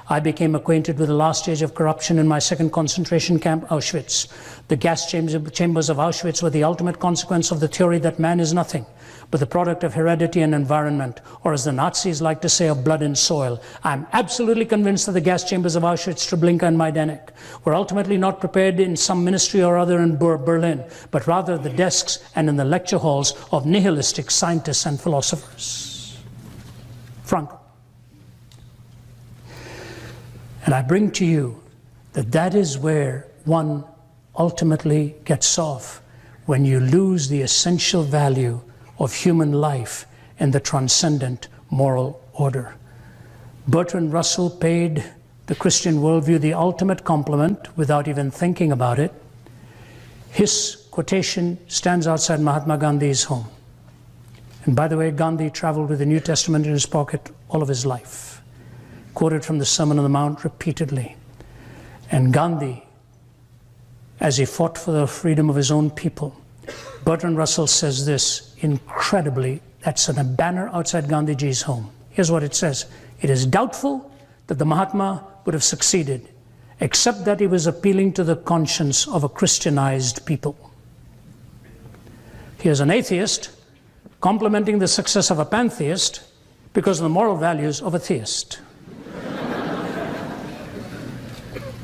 I became acquainted with the last stage of corruption in my second concentration camp, Auschwitz. The gas chambers of Auschwitz were the ultimate consequence of the theory that man is nothing but the product of heredity and environment, or as the Nazis like to say, of blood and soil. I'm absolutely convinced that the gas chambers of Auschwitz, Treblinka and Majdanek were ultimately not prepared in some ministry or other in Berlin, but rather the desks and in the lecture halls of nihilistic scientists and philosophers. Franco. And I bring to you that that is where one ultimately gets off, when you lose the essential value of human life and the transcendent moral order. Bertrand Russell paid the Christian worldview the ultimate compliment without even thinking about it. His quotation stands outside Mahatma Gandhi's home. And by the way, Gandhi traveled with the New Testament in his pocket all of his life. Quoted from the Sermon on the Mount repeatedly. And Gandhi, as he fought for the freedom of his own people, Bertrand Russell says this incredibly, that's on a banner outside Gandhiji's home. Here's what it says. It is doubtful that the Mahatma would have succeeded, except that he was appealing to the conscience of a Christianized people. Here's an atheist complimenting the success of a pantheist because of the moral values of a theist.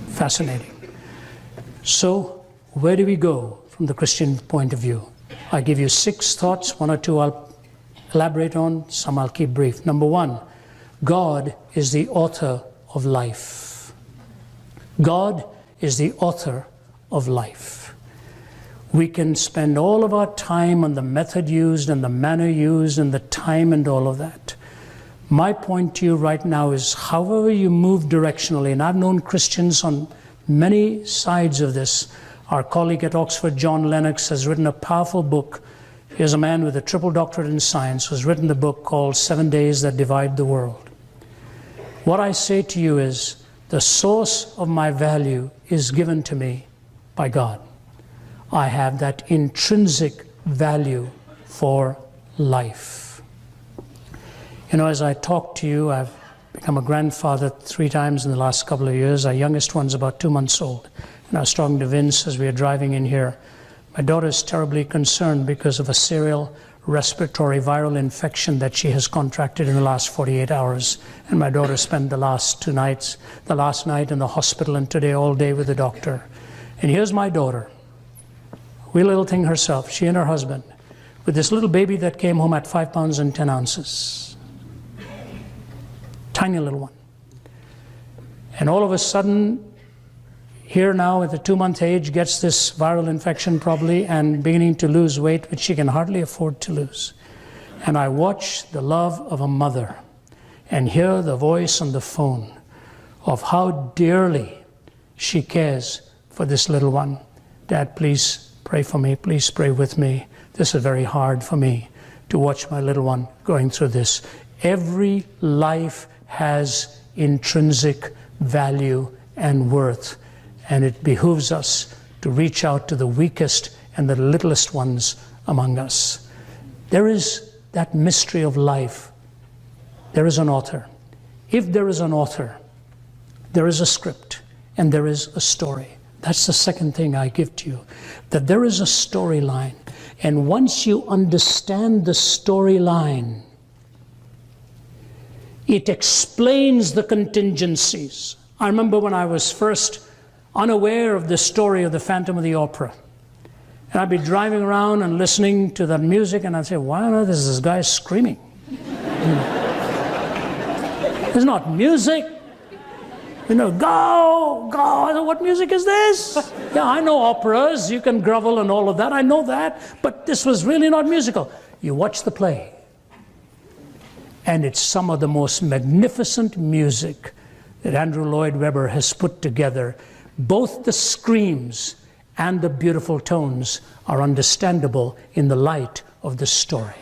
Fascinating. So, where do we go from the Christian point of view? I give you 6 thoughts, 1 or 2 I'll elaborate on, some I'll keep brief. Number 1, God is the author of life. God is the author of life. We can spend all of our time on the method used and the manner used and the time and all of that. My point to you right now is, however you move directionally, and I've known Christians on many sides of this. Our colleague at Oxford, John Lennox, has written a powerful book. Here's a man with a triple doctorate in science who's written the book called 7 Days That Divide the World. What I say to you is, the source of my value is given to me by God. I have that intrinsic value for life. You know, as I talk to you, I've become a grandfather 3 times in the last couple of years. Our youngest one's about 2 months old. And I was talking to Vince as we were driving in here. My daughter is terribly concerned because of a serial respiratory viral infection that she has contracted in the last 48 hours. And my daughter spent the last 2 nights, the last night in the hospital and today all day with the doctor. And here's my daughter, wee little thing herself, she and her husband, with this little baby that came home at 5 pounds and 10 ounces. Tiny little one. And all of a sudden, here now at the 2-month age, gets this viral infection probably and beginning to lose weight, which she can hardly afford to lose. And I watch the love of a mother and hear the voice on the phone of how dearly she cares for this little one. Dad, please pray for me. Please pray with me. This is very hard for me to watch my little one going through this. Every life has intrinsic value and worth. And it behooves us to reach out to the weakest and the littlest ones among us. There is that mystery of life. There is an author. If there is an author, there is a script and there is a story. That's the second thing I give to you, that there is a storyline. And once you understand the storyline, it explains the contingencies. I remember when I was first unaware of the story of the Phantom of the Opera. And I'd be driving around and listening to that music, and I'd say, why on earth is this guy screaming? It's not music. You know, go, go, what music is this? Yeah, I know operas, you can grovel and all of that, I know that, but this was really not musical. You watch the play, and it's some of the most magnificent music that Andrew Lloyd Webber has put together. Both the screams and the beautiful tones are understandable in the light of the story.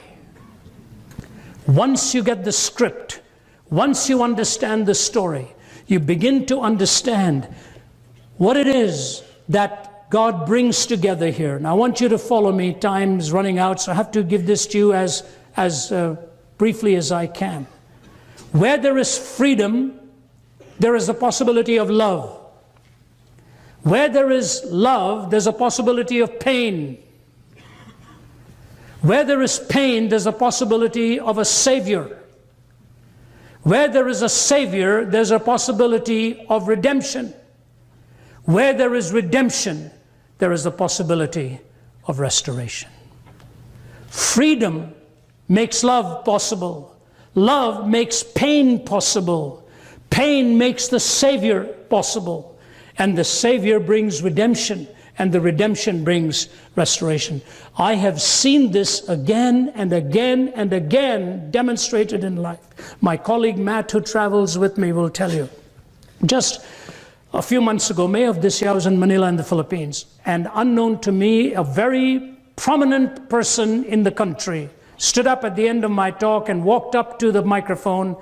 Once you get the script, once you understand the story, you begin to understand what it is that God brings together here. Now I want you to follow me. Time's running out, so I have to give this to you as briefly as I can. Where there is freedom, there is a possibility of love. Where there is love, there's a possibility of pain. Where there is pain, there's a possibility of a Savior. Where there is a Savior, there's a possibility of redemption. Where there is redemption, there is a possibility of restoration. Freedom makes love possible. Love makes pain possible. Pain makes the Savior possible. And the Savior brings redemption, and the redemption brings restoration. I have seen this again and again and again demonstrated in life. My colleague Matt, who travels with me, will tell you. Just a few months ago, May of this year, I was in Manila in the Philippines, and unknown to me, a very prominent person in the country stood up at the end of my talk and walked up to the microphone,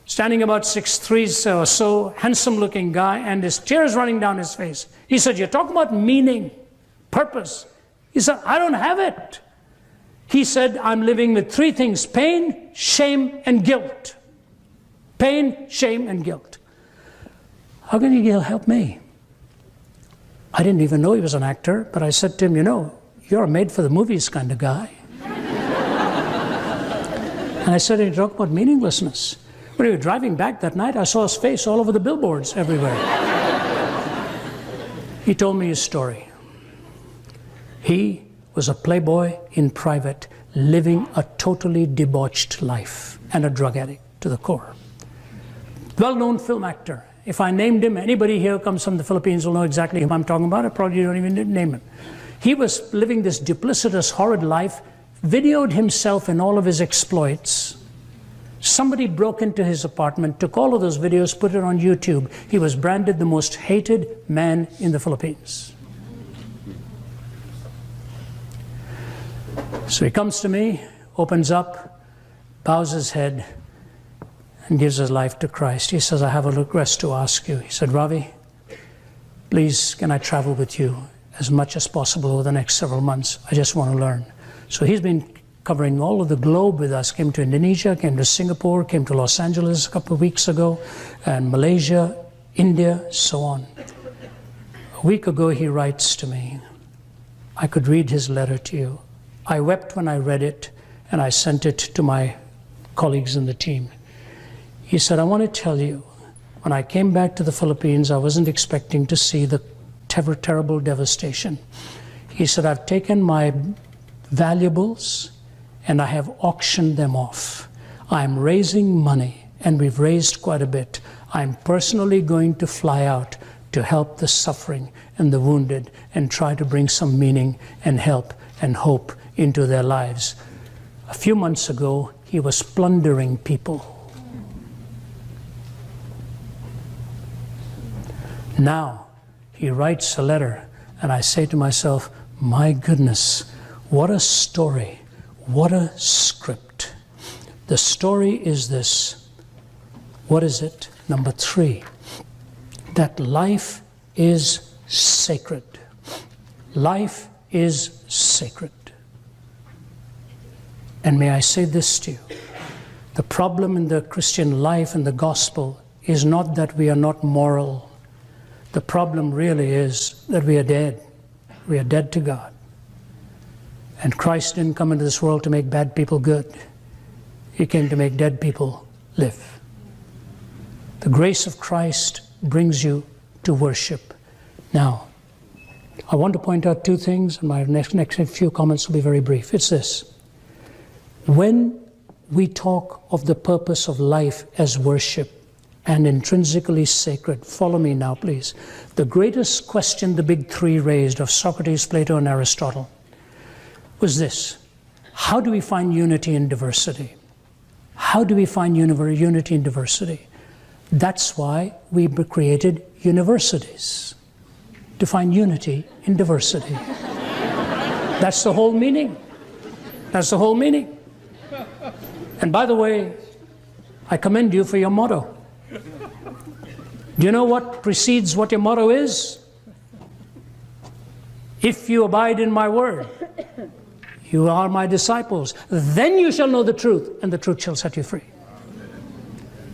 standing about 6'3" or so, handsome-looking guy, and his tears running down his face. He said, "You're talking about meaning, purpose." He said, "I don't have it." He said, "I'm living with three things: pain, shame, and guilt." Pain, shame, and guilt. How can you help me? I didn't even know he was an actor, but I said to him, "You know, you're a made-for-the-movies kind of guy." And I said, "You talk about meaninglessness." When we were driving back that night, I saw his face all over the billboards everywhere. He told me his story. He was a playboy in private, living a totally debauched life, and a drug addict to the core. Well-known film actor. If I named him, anybody here who comes from the Philippines will know exactly who I'm talking about. I probably don't even name him. He was living this duplicitous, horrid life, videoed himself in all of his exploits. Somebody broke into his apartment, took all of those videos, put it on YouTube. He was branded the most hated man in the Philippines. So he comes to me, opens up, bows his head, and gives his life to Christ. He says, "I have a request to ask you." He said, "Ravi, please, can I travel with you as much as possible over the next several months? I just want to learn." So he's been covering all of the globe with us. Came to Indonesia, came to Singapore, came to Los Angeles a couple of weeks ago, and Malaysia, India, so on. A week ago, he writes to me. I could read his letter to you. I wept when I read it, and I sent it to my colleagues in the team. He said, "I want to tell you, when I came back to the Philippines, I wasn't expecting to see the terrible devastation." He said, "I've taken my valuables and I have auctioned them off. I'm raising money, and we've raised quite a bit. I'm personally going to fly out to help the suffering and the wounded and try to bring some meaning and help and hope into their lives." A few months ago, he was plundering people. Now, he writes a letter, and I say to myself, my goodness, what a story, what a script. The story is this. What is it? Number 3, that life is sacred. Life is sacred. And may I say this to you, the problem in the Christian life and the gospel is not that we are not moral. The problem really is that we are dead. We are dead to God. And Christ didn't come into this world to make bad people good. He came to make dead people live. The grace of Christ brings you to worship. Now, I want to point out 2 things, and my next few comments will be very brief. It's this. When we talk of the purpose of life as worship and intrinsically sacred, follow me now, please. The greatest question the big 3 raised of Socrates, Plato, and Aristotle was this. How do we find unity in diversity? How do we find unity in diversity? That's why we created universities, to find unity in diversity. That's the whole meaning. That's the whole meaning. And by the way, I commend you for your motto. Do you know what precedes what your motto is? If you abide in my word, you are my disciples. Then you shall know the truth, and the truth shall set you free.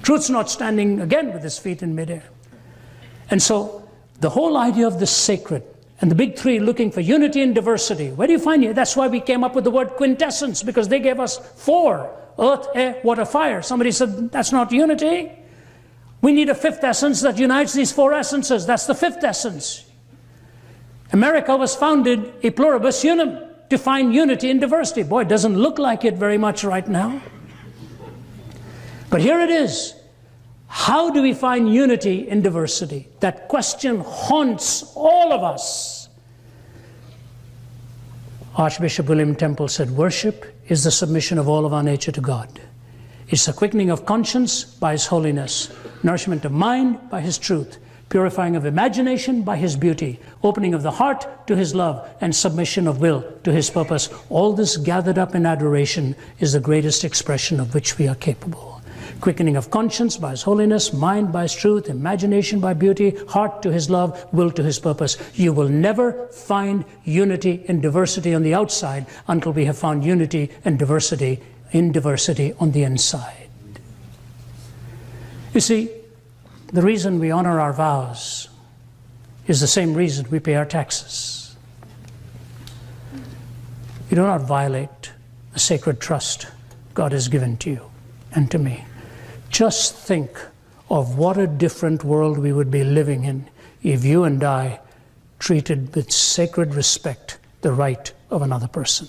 Truth's not standing again with his feet in midair. And so the whole idea of the sacred and the big three looking for unity and diversity, where do you find it? That's why we came up with the word quintessence, because they gave us four: earth, air, water, fire. Somebody said, that's not unity. We need a fifth essence that unites these four essences. That's the fifth essence. America was founded e pluribus unum, to find unity in diversity. Boy, it doesn't look like it very much right now. But here it is. How do we find unity in diversity? That question haunts all of us. Archbishop William Temple said, worship is the submission of all of our nature to God. It's the quickening of conscience by His holiness, nourishment of mind by His truth, purifying of imagination by His beauty, opening of the heart to His love, and submission of will to His purpose. All this gathered up in adoration is the greatest expression of which we are capable. Quickening of conscience by His holiness, mind by His truth, imagination by beauty, heart to His love, will to His purpose. You will never find unity in diversity on the outside until we have found unity and diversity in diversity on the inside. You see, the reason we honor our vows is the same reason we pay our taxes. You do not violate the sacred trust God has given to you and to me. Just think of what a different world we would be living in if you and I treated with sacred respect the right of another person.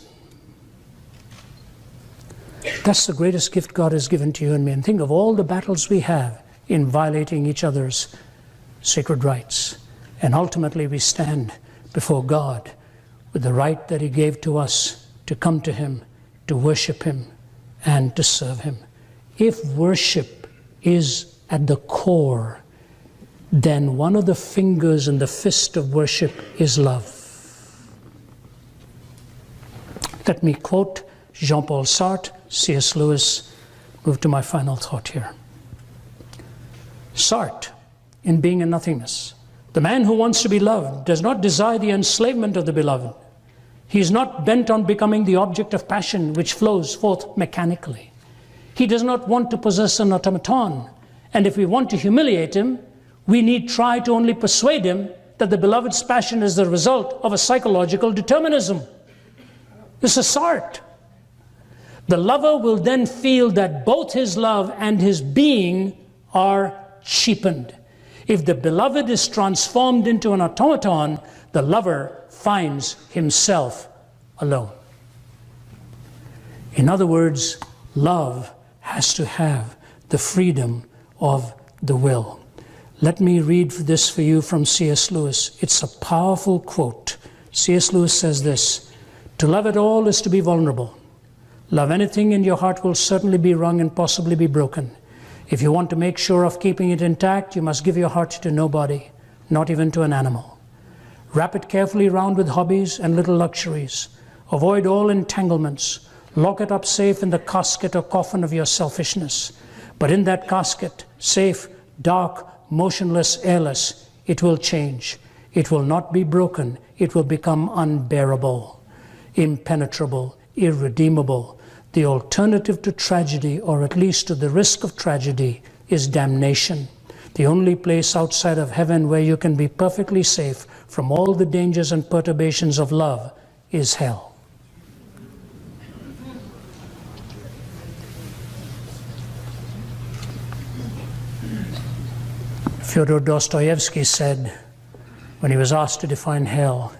That's the greatest gift God has given to you and me. And think of all the battles we have in violating each other's sacred rights. And ultimately we stand before God with the right that He gave to us to come to Him, to worship Him, and to serve Him. If worship is at the core, then one of the fingers in the fist of worship is love. Let me quote Jean-Paul Sartre, C.S. Lewis, move to my final thought here. Sartre, in Being and Nothingness, the man who wants to be loved does not desire the enslavement of the beloved. He is not bent on becoming the object of passion which flows forth mechanically. He does not want to possess an automaton, and if we want to humiliate him, we need try to only persuade him that the beloved's passion is the result of a psychological determinism. This is Sartre. The lover will then feel that both his love and his being are cheapened. If the beloved is transformed into an automaton, the lover finds himself alone. In other words, love has to have the freedom of the will. Let me read this for you from C.S. Lewis. It's a powerful quote. C.S. Lewis says this: to love at all is to be vulnerable. Love anything and your heart will certainly be wrung and possibly be broken. If you want to make sure of keeping it intact, you must give your heart to nobody, not even to an animal. Wrap it carefully round with hobbies and little luxuries. Avoid all entanglements. Lock it up safe in the casket or coffin of your selfishness. But in that casket, safe, dark, motionless, airless, it will change. It will not be broken. It will become unbearable, impenetrable, irredeemable. The alternative to tragedy, or at least to the risk of tragedy, is damnation. The only place outside of heaven where you can be perfectly safe from all the dangers and perturbations of love is hell. Fyodor Dostoevsky said, when he was asked to define hell,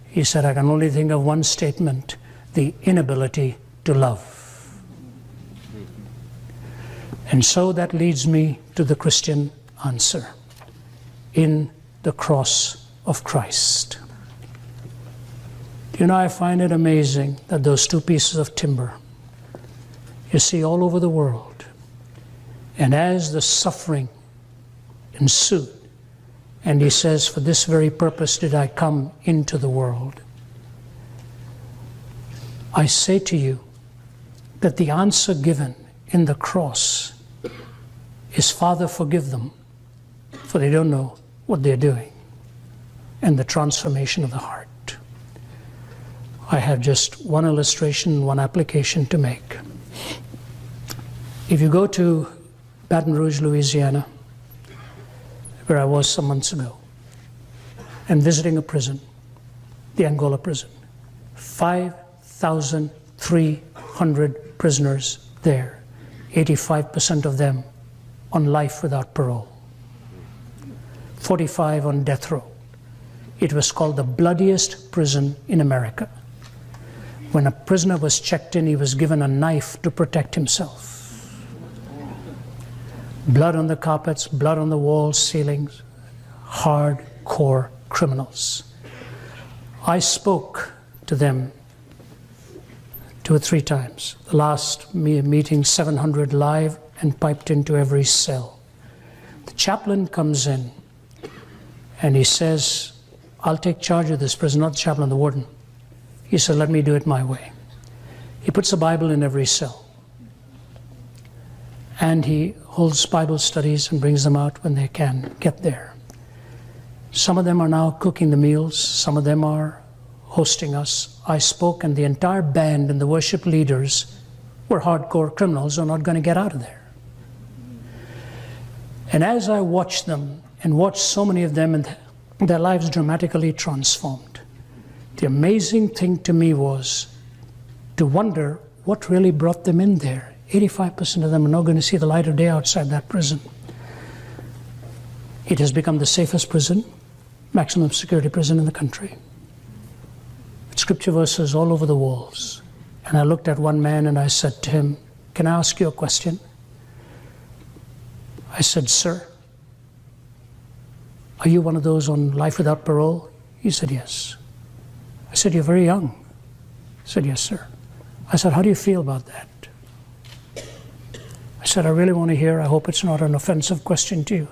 he said, I can only think of one statement: the inability to love. And so that leads me to the Christian answer: in the cross of Christ. You know, I find it amazing that those two pieces of timber you see all over the world, and as the suffering ensued, and he says, for this very purpose did I come into the world. I say to you that the answer given in the cross is, Father, forgive them, for they don't know what they're doing, and the transformation of the heart. I have just one illustration, one application to make. If you go to Baton Rouge, Louisiana, where I was some months ago, and visiting a prison, the Angola prison, 5,300 prisoners there, 85% of them on life without parole, 45 on death row. It was called the bloodiest prison in America. When a prisoner was checked in, he was given a knife to protect himself. Blood on the carpets, blood on the walls, ceilings, hardcore criminals. I spoke to them 2 or 3 times. The last meeting, 700 live and piped into every cell. The chaplain comes in and he says, I'll take charge of this prison, not the chaplain, the warden. He said, let me do it my way. He puts a Bible in every cell. And he holds Bible studies and brings them out when they can get there. Some of them are now cooking the meals. Some of them are hosting us. I spoke, and the entire band and the worship leaders were hardcore criminals who are not going to get out of there. And as I watched them, and watched so many of them and their lives dramatically transformed, the amazing thing to me was to wonder what really brought them in there. 85% of them are not going to see the light of day outside that prison. It has become the safest prison, maximum security prison in the country. With scripture verses all over the walls. And I looked at one man and I said to him, can I ask you a question? I said, sir, are you one of those on life without parole? He said, yes. I said, you're very young. He said, yes, sir. I said, how do you feel about that? I said, I really want to hear. I hope it's not an offensive question to you.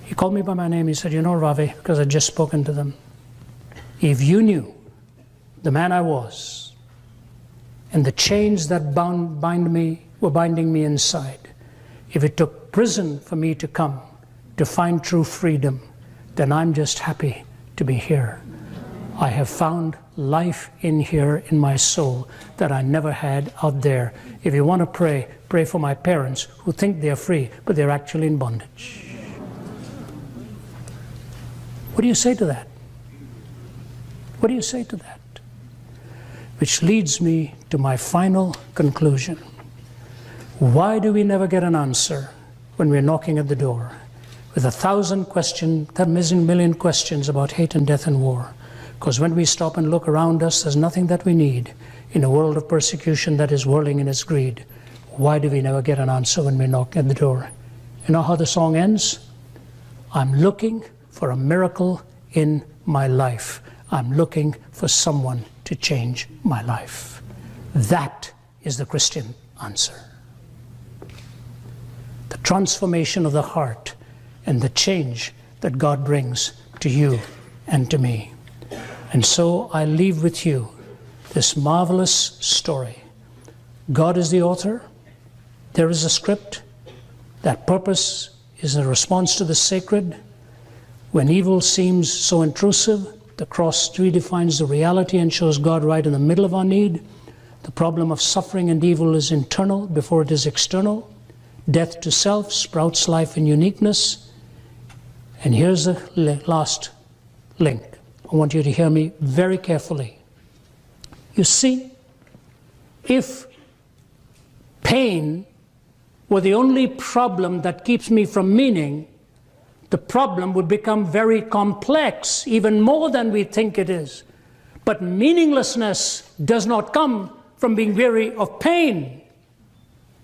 He called me by my name. He said, you know, Ravi, because I'd just spoken to them, if you knew the man I was and the chains that were binding me inside, if it took prison for me to come to find true freedom, then I'm just happy to be here. I have found life in here in my soul that I never had out there. If you want to pray, pray for my parents who think they're free, but they're actually in bondage. What do you say to that? What do you say to that? Which leads me to my final conclusion. Why do we never get an answer when we're knocking at the door with 1,000 questions, 1 million questions about hate and death and war? Because when we stop and look around us, there's nothing that we need in a world of persecution that is whirling in its greed. Why do we never get an answer when we knock at the door? You know how the song ends? I'm looking for a miracle in my life. I'm looking for someone to change my life. That is the Christian answer. The transformation of the heart and the change that God brings to you and to me. And so I leave with you this marvelous story. God is the author. There is a script. That purpose is a response to the sacred. When evil seems so intrusive, the cross redefines the reality and shows God right in the middle of our need. The problem of suffering and evil is internal before it is external. Death to self sprouts life in uniqueness. And here's the last link. I want you to hear me very carefully. You see, if pain were the only problem that keeps me from meaning, the problem would become very complex, even more than we think it is. But meaninglessness does not come from being weary of pain.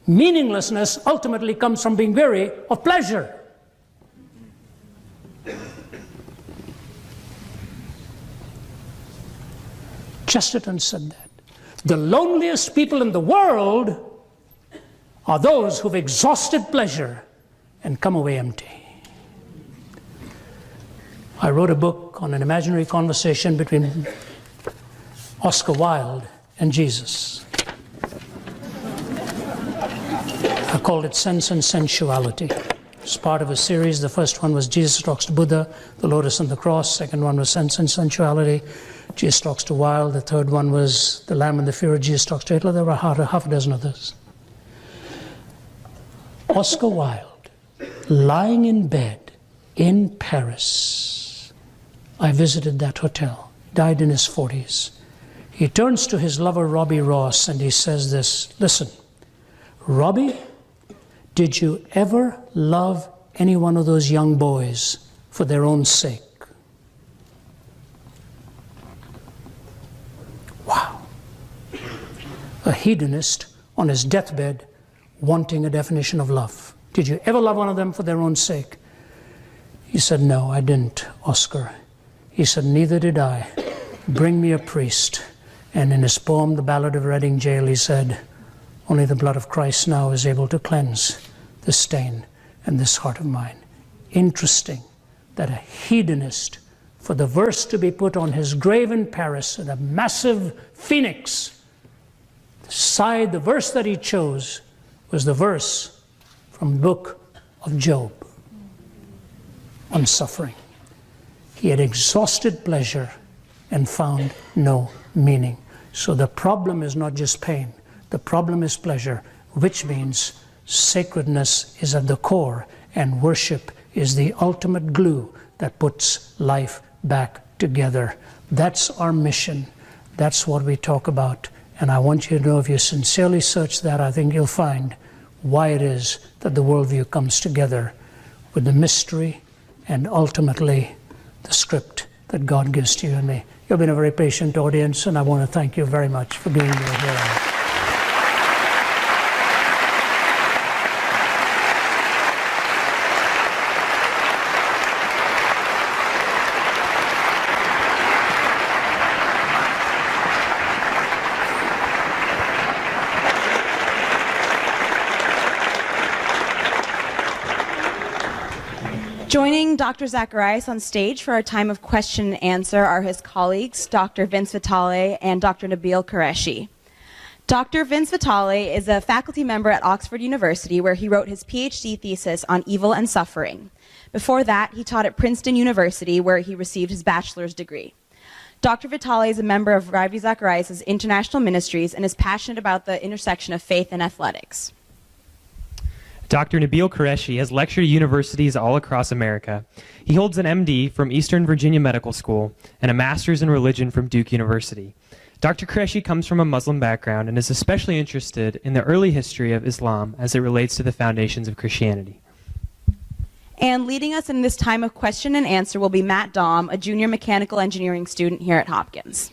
Meaninglessness ultimately comes from being weary of pleasure. Chesterton said that. The loneliest people in the world are those who've exhausted pleasure and come away empty. I wrote a book on an imaginary conversation between Oscar Wilde and Jesus. I called it Sense and Sensuality. It's part of a series. The first one was Jesus Talks to Buddha, The Lotus and the Cross. Second one was Sense and Sensuality, Jesus Talks to Wilde. The third one was The Lamb and the Fury, Jesus Talks to Hitler. There were half a dozen others. Oscar Wilde, lying in bed in Paris. I visited that hotel. Died in his 40s. He turns to his lover, Robbie Ross, and he says this, listen, Robbie, did you ever love any one of those young boys for their own sake? Wow. A hedonist on his deathbed wanting a definition of love. Did you ever love one of them for their own sake? He said, no, I didn't, Oscar. He said, neither did I. Bring me a priest. And in his poem, The Ballad of Reading Gaol, he said, only the blood of Christ now is able to cleanse the stain in this heart of mine. Interesting that a hedonist, for the verse to be put on his grave in Paris in a massive phoenix, the verse that he chose was the verse from the book of Job on suffering. He had exhausted pleasure and found no meaning. So the problem is not just pain. The problem is pleasure, which means sacredness is at the core, and worship is the ultimate glue that puts life back together. That's our mission. That's what we talk about. And I want you to know, if you sincerely search that, I think you'll find why it is that the worldview comes together with the mystery and ultimately the script that God gives to you and me. You've been a very patient audience, and I want to thank you very much for being here. Joining Dr. Zacharias on stage for our time of question and answer are his colleagues, Dr. Vince Vitale and Dr. Nabil Qureshi. Dr. Vince Vitale is a faculty member at Oxford University, where he wrote his PhD thesis on evil and suffering. Before that, he taught at Princeton University, where he received his bachelor's degree. Dr. Vitale is a member of Ravi Zacharias' international ministries and is passionate about the intersection of faith and athletics. Dr. Nabil Qureshi has lectured at universities all across America. He holds an MD from Eastern Virginia Medical School and a master's in religion from Duke University. Dr. Qureshi comes from a Muslim background and is especially interested in the early history of Islam as it relates to the foundations of Christianity. And leading us in this time of question and answer will be Matt Daum, a junior mechanical engineering student here at Hopkins.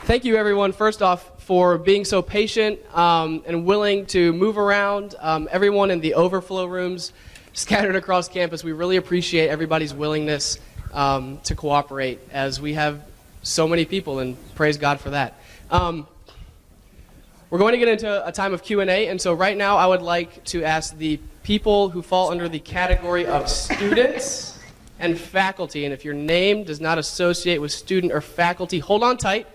Thank you, everyone, first off, for being so patient and willing to move around. Everyone in the overflow rooms scattered across campus, we really appreciate everybody's willingness to cooperate, as we have so many people, and praise God for that. We're going to get into a time of Q&A, and so right now I would like to ask the people who fall under the category of students and faculty, and if your name does not associate with student or faculty, hold on tight.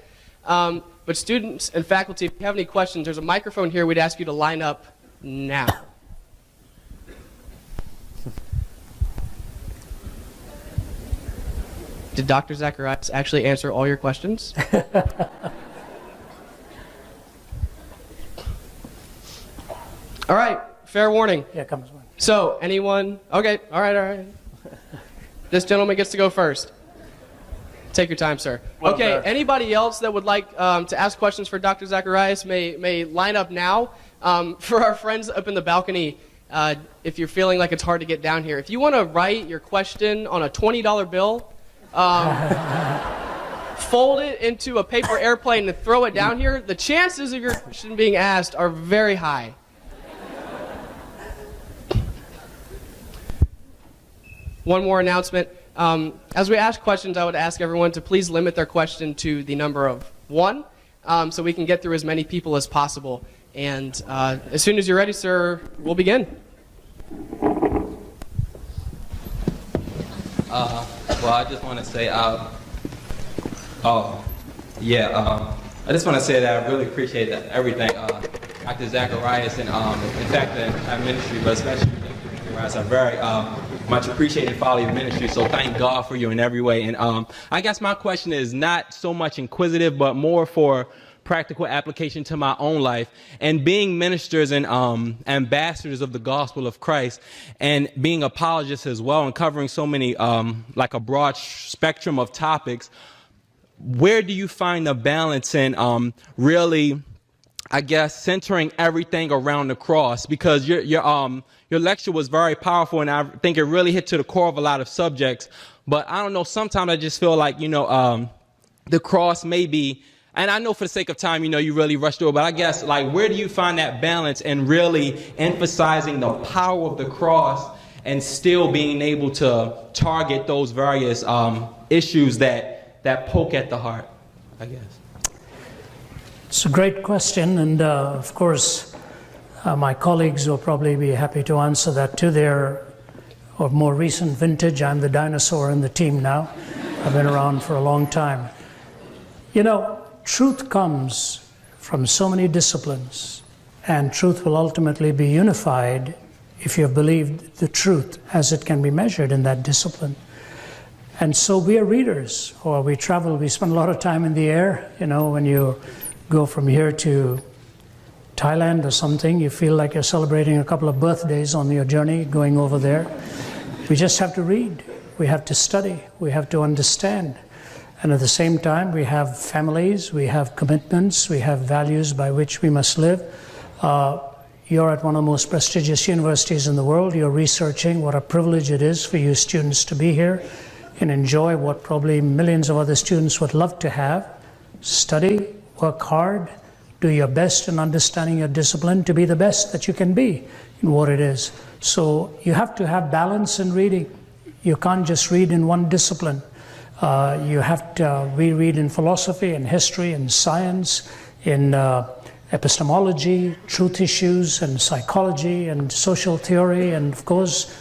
But students and faculty, if you have any questions, there's a microphone here. We'd ask you to line up now. Did Dr. Zacharias actually answer all your questions? All right, fair warning. Yeah, come on. So, anyone? Okay, all right. This gentleman gets to go first. Take your time, sir. Okay, anybody else that would like to ask questions for Dr. Zacharias may line up now. For our friends up in the balcony, if you're feeling like it's hard to get down here, if you want to write your question on a $20 bill, fold it into a paper airplane and throw it down here, the chances of your question being asked are very high. One more announcement. As we ask questions, I would ask everyone to please limit their question to the number of 1, so we can get through as many people as possible. And as soon as you're ready, sir, we'll begin. Well, I just want to say, I just want to say that I really appreciate everything, Dr. Zacharias, and in fact, our ministry, but especially Dr. Zacharias, I very much appreciate and follow your ministry. So thank God for you in every way. And I guess my question is not so much inquisitive, but more for practical application to my own life, and being ministers and ambassadors of the gospel of Christ, and being apologists as well, and covering so many like a broad spectrum of topics. Where do you find the balance in really, I guess, centering everything around the cross? Because your lecture was very powerful, and I think it really hit to the core of a lot of subjects. But I don't know, sometimes I just feel like, the cross may be, and I know for the sake of time, you really rushed through it, but I guess, like, where do you find that balance in really emphasizing the power of the cross and still being able to target those various issues that poke at the heart, I guess? It's a great question, and of course, my colleagues will probably be happy to answer that too. They're of more recent vintage. I'm the dinosaur in the team now. I've been around for a long time. Truth comes from so many disciplines, and truth will ultimately be unified if you have believed the truth as it can be measured in that discipline. And so we are readers, or we travel, we spend a lot of time in the air. When you go from here to Thailand or something, you feel like you're celebrating a couple of birthdays on your journey going over there. We just have to read, we have to study, we have to understand. And at the same time, we have families, we have commitments, we have values by which we must live. You're at one of the most prestigious universities in the world. You're researching. What a privilege it is for you students to be here and enjoy what probably millions of other students would love to have. Study, work hard, do your best in understanding your discipline to be the best that you can be in what it is. So you have to have balance in reading. You can't just read in one discipline. You have to reread in philosophy, in history, in science, in epistemology, truth issues, and psychology, and social theory, and of course,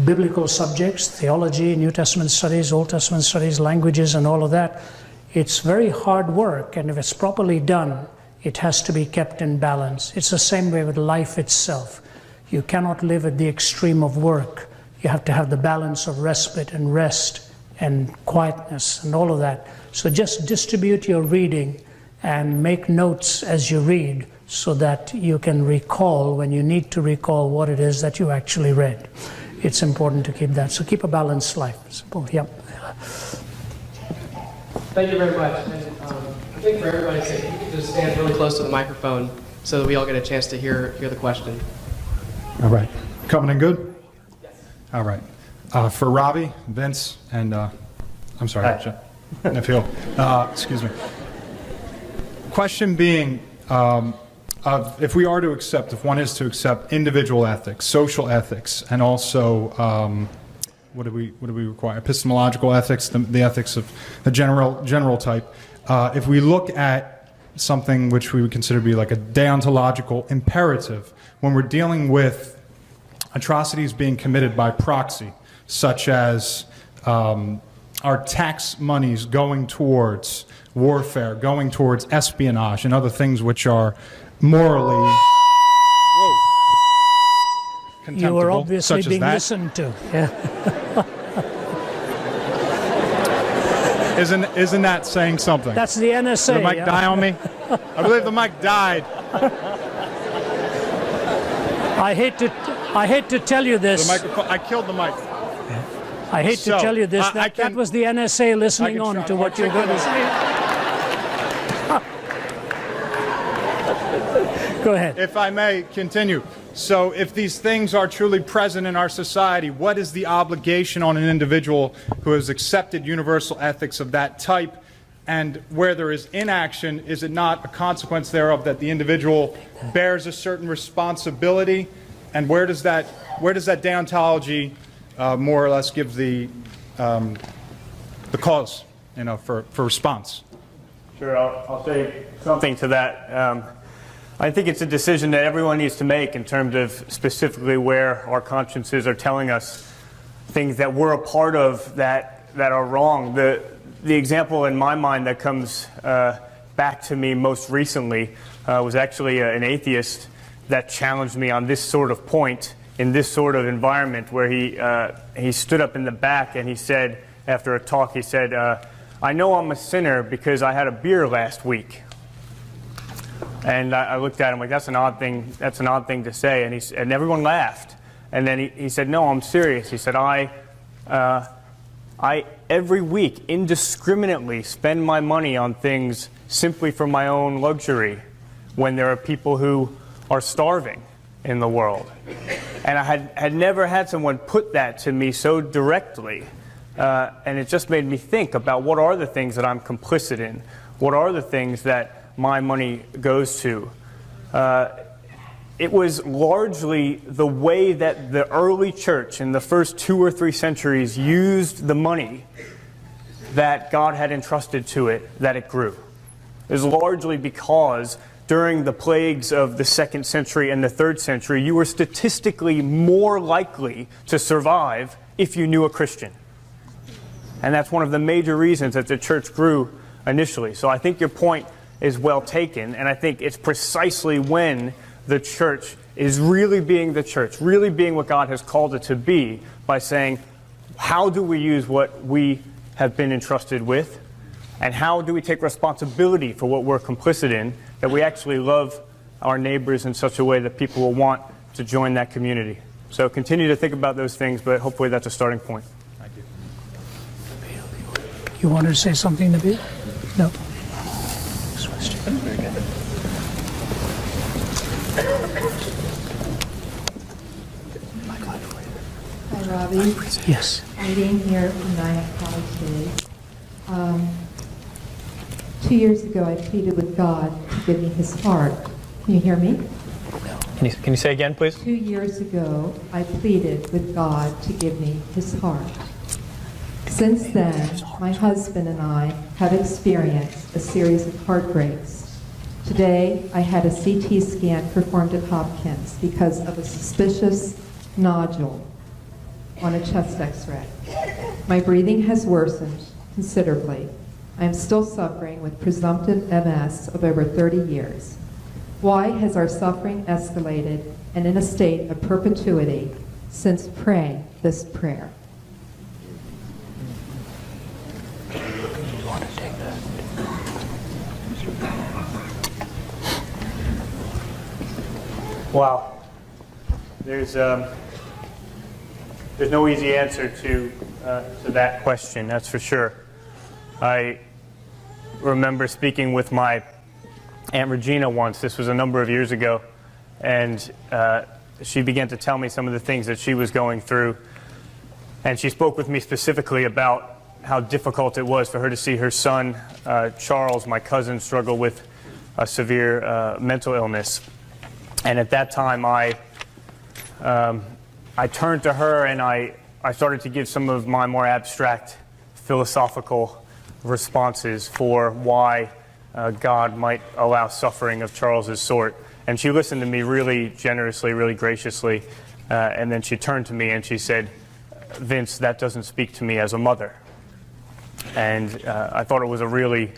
biblical subjects, theology, New Testament studies, Old Testament studies, languages, and all of that. It's very hard work, and if it's properly done, it has to be kept in balance. It's the same way with life itself. You cannot live at the extreme of work. You have to have the balance of respite and rest and quietness and all of that. So just distribute your reading and make notes as you read so that you can recall when you need to recall what it is that you actually read. It's important to keep that. So keep a balanced life. Simple. Yep. Thank you very much. And I think for everybody's sake, you can just stand really close to the microphone so that we all get a chance to hear the question. All right. Coming in good? Yes. All right. For Ravi, Vince, and I'm sorry, Nafil. Excuse me. Question being, if we are to accept, if one is to accept individual ethics, social ethics, and also what do we require? Epistemological ethics, the ethics of the general type. If we look at something which we would consider to be like a deontological imperative, when we're dealing with atrocities being committed by proxy, such as our tax monies going towards warfare, going towards espionage, and other things which are morally contemptible. You are obviously being that. listened to. Yeah. Isn't that saying something? That's the NSA. Did the mic die on me? I believe the mic died. I hate to tell you this. The microphone. I killed the mic. I hate to tell you this. That was the NSA listening on to what you're going to say. Go ahead. If I may continue. So if these things are truly present in our society, what is the obligation on an individual who has accepted universal ethics of that type? And where there is inaction, is it not a consequence thereof that the individual bears a certain responsibility? And where does that deontology more or less give the cause, for response? Sure, I'll say something to that. I think it's a decision that everyone needs to make in terms of specifically where our consciences are telling us things that we're a part of that are wrong. The example in my mind that comes back to me most recently was actually an atheist that challenged me on this sort of point in this sort of environment, where he stood up in the back and he said, after a talk, he said, I know I'm a sinner because I had a beer last week. And I looked at him like, that's an odd thing to say. And everyone laughed. And then he said, no, I'm serious. He said, I every week indiscriminately spend my money on things simply for my own luxury when there are people who are starving in the world. And I had never had someone put that to me so directly. And it just made me think about, what are the things that I'm complicit in? What are the things that my money goes to? It was largely the way that the early church in the first 2 or 3 centuries used the money that God had entrusted to it, that it grew. It was largely because during the plagues of the 2nd century and the 3rd century, you were statistically more likely to survive if you knew a Christian. And that's one of the major reasons that the church grew initially. So I think your point is well taken, and I think it's precisely when the church is really being the church, really being what God has called it to be, by saying, how do we use what we have been entrusted with, and how do we take responsibility for what we're complicit in, that we actually love our neighbors in such a way that people will want to join that community. So continue to think about those things, but hopefully that's a starting point. Thank you. You wanted to say something, Nabil? No. Hi, Ravi. Yes. Irene here from Nyack College Days. 2 years ago, I pleaded with God to give me His heart. Can you hear me? Can you say again, please? 2 years ago, I pleaded with God to give me His heart. Since then, my husband and I have experienced a series of heartbreaks. Today, I had a CT scan performed at Hopkins because of a suspicious nodule on a chest x-ray. My breathing has worsened considerably. I am still suffering with presumptive MS of over 30 years. Why has our suffering escalated and in a state of perpetuity since praying this prayer? Wow. There's no easy answer to that question, that's for sure. I remember speaking with my Aunt Regina once. This was a number of years ago, and she began to tell me some of the things that she was going through. And she spoke with me specifically about how difficult it was for her to see her son, Charles, my cousin, struggle with a severe mental illness. And at that time, I turned to her and I started to give some of my more abstract philosophical responses for why God might allow suffering of Charles's sort. And she listened to me really generously, really graciously, and then she turned to me and she said, "Vince, that doesn't speak to me as a mother." And I thought it was a really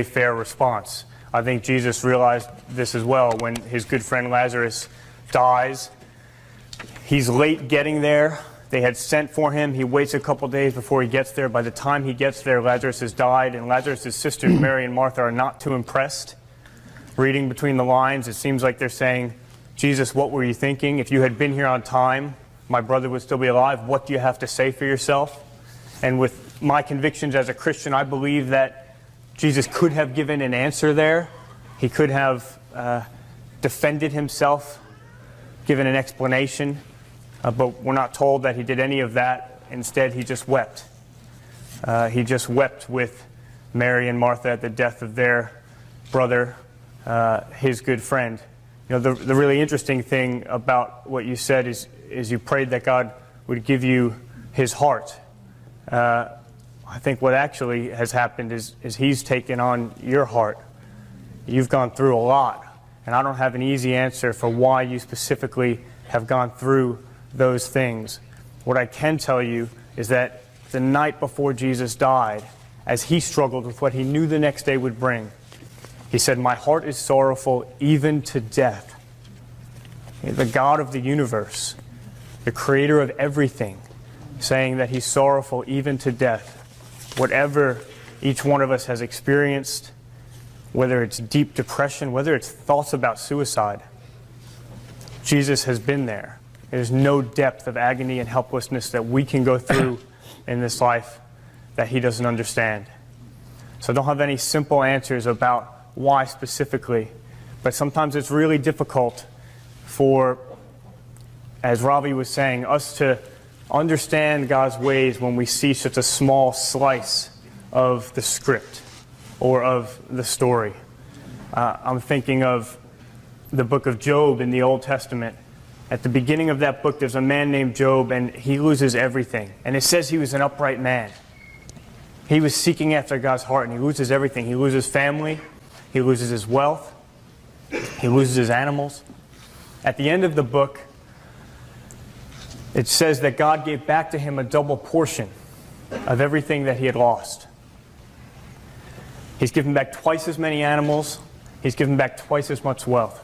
fair response. I think Jesus realized this as well when his good friend Lazarus dies. He's late getting there. They had sent for him. He waits a couple days before he gets there. By the time he gets there, Lazarus has died, and Lazarus' sisters, Mary and Martha, are not too impressed. Reading between the lines, it seems like they're saying, "Jesus, what were you thinking? If you had been here on time, my brother would still be alive. What do you have to say for yourself?" And with my convictions as a Christian, I believe that Jesus could have given an answer there. He could have defended himself, given an explanation. But we're not told that he did any of that. Instead, he just wept. He just wept with Mary and Martha at the death of their brother, his good friend. You know, the really interesting thing about what you said is you prayed that God would give you his heart. I think what actually has happened is he's taken on your heart. You've gone through a lot, and I don't have an easy answer for why you specifically have gone through those things. What I can tell you is that the night before Jesus died, as he struggled with what he knew the next day would bring, he said, "My heart is sorrowful even to death." The God of the universe, the creator of everything, saying that he's sorrowful even to death. Whatever each one of us has experienced, whether it's deep depression, whether it's thoughts about suicide, Jesus has been there. There's no depth of agony and helplessness that we can go through in this life that he doesn't understand. So I don't have any simple answers about why specifically, but sometimes it's really difficult for, as Ravi was saying, us to understand God's ways when we see such a small slice of the script or of the story. I'm thinking of the book of Job in the Old Testament. At the beginning of that book, there's a man named Job, and he loses everything. And it says he was an upright man. He was seeking after God's heart, and he loses everything. He loses family. He loses his wealth. He loses his animals. At the end of the book, it says that God gave back to him a double portion of everything that he had lost. He's given back twice as many animals. He's given back twice as much wealth.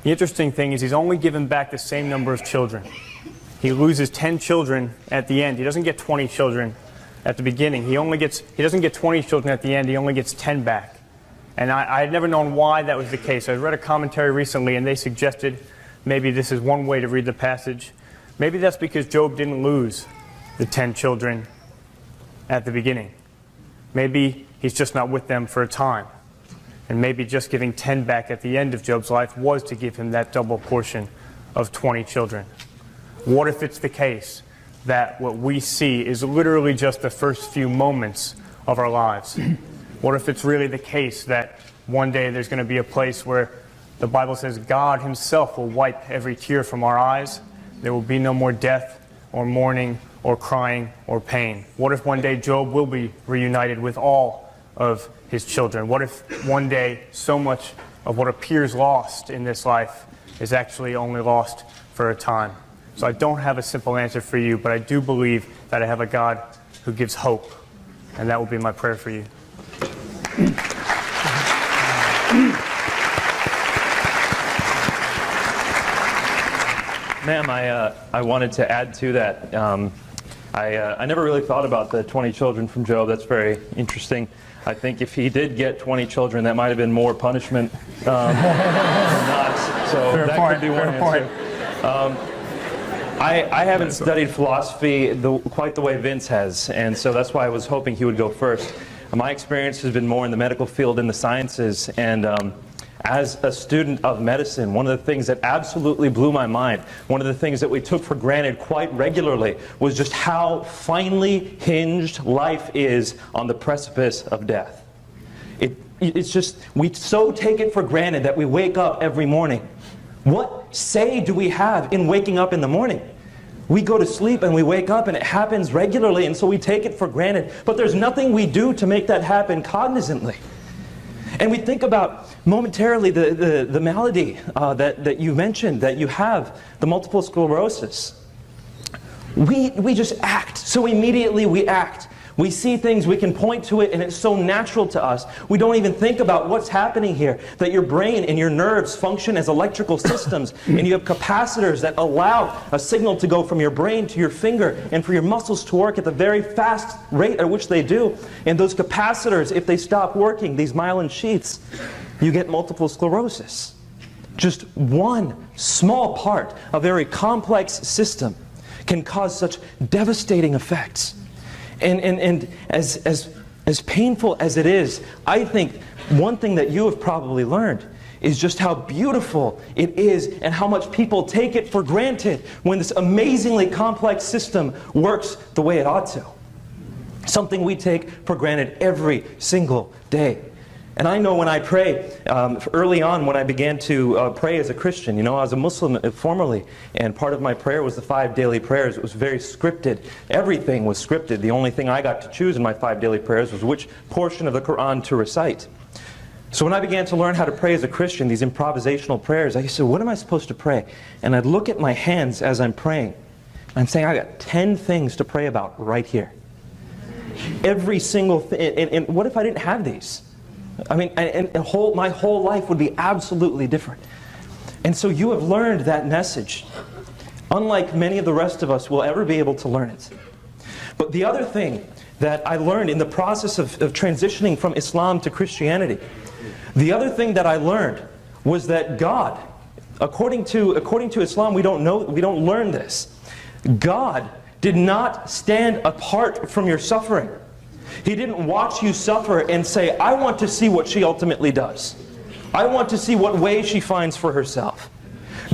The interesting thing is he's only given back the same number of children. He loses 10 children at the end. He doesn't get 20 children at the beginning. He doesn't get 20 children at the end. He only gets 10 back. And I had never known why that was the case. I read a commentary recently, and they suggested maybe this is one way to read the passage. Maybe that's because Job didn't lose the 10 children at the beginning. Maybe he's just not with them for a time. And maybe just giving 10 back at the end of Job's life was to give him that double portion of 20 children. What if it's the case that what we see is literally just the first few moments of our lives? What if it's really the case that one day there's going to be a place where the Bible says God himself will wipe every tear from our eyes? There will be no more death or mourning or crying or pain. What if one day Job will be reunited with all of his children? What if one day so much of what appears lost in this life is actually only lost for a time? So I don't have a simple answer for you, but I do believe that I have a God who gives hope, and that will be my prayer for you. Ma'am, I wanted to add to that. I never really thought about the 20 children from Job. That's very interesting. I think if he did get 20 children, that might have been more punishment than not. So fair that point, could be one answer. I haven't studied philosophy quite the way Vince has, and so that's why I was hoping he would go first. My experience has been more in the medical field and the sciences, and as a student of medicine, one of the things that absolutely blew my mind, one of the things that we took for granted quite regularly, was just how finely hinged life is on the precipice of death. It's just, we so take it for granted that we wake up every morning. What say do we have in waking up in the morning? We go to sleep and we wake up and it happens regularly, and so we take it for granted. But there's nothing we do to make that happen cognizantly. And we think about momentarily the malady that you mentioned, that you have, the multiple sclerosis. We just act. So immediately we act. We see things, we can point to it, and it's so natural to us. We don't even think about what's happening here, that your brain and your nerves function as electrical systems, and you have capacitors that allow a signal to go from your brain to your finger, and for your muscles to work at the very fast rate at which they do. And those capacitors, if they stop working, these myelin sheaths, you get multiple sclerosis. Just one small part, a very complex system, can cause such devastating effects. And as painful as it is, I think one thing that you have probably learned is just how beautiful it is and how much people take it for granted when this amazingly complex system works the way it ought to. Something we take for granted every single day. And I know when I pray, early on when I began to pray as a Christian, you know, I was a Muslim formerly, and part of my prayer was the 5 daily prayers. It was very scripted. Everything was scripted. The only thing I got to choose in my 5 daily prayers was which portion of the Quran to recite. So when I began to learn how to pray as a Christian, these improvisational prayers, I said, what am I supposed to pray? And I'd look at my hands as I'm praying. I'm saying I got 10 things to pray about right here. Every single thing. And what if I didn't have these? I mean, my whole life would be absolutely different. And so you have learned that message, unlike many of the rest of us will ever be able to learn it. But the other thing that I learned in the process of transitioning from Islam to Christianity, the other thing that I learned was that God, according to Islam, we don't learn this. God did not stand apart from your suffering. He didn't watch you suffer and say, I want to see what she ultimately does. I want to see what way she finds for herself.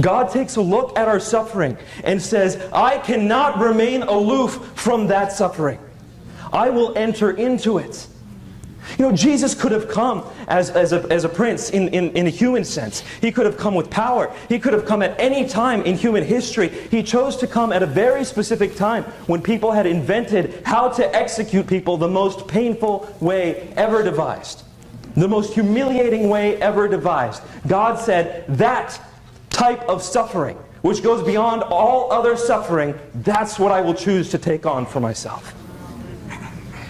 God takes a look at our suffering and says, I cannot remain aloof from that suffering. I will enter into it. You know, Jesus could have come as a prince in a human sense. He could have come with power. He could have come at any time in human history. He chose to come at a very specific time when people had invented how to execute people the most painful way ever devised. The most humiliating way ever devised. God said, that type of suffering, which goes beyond all other suffering, that's what I will choose to take on for myself.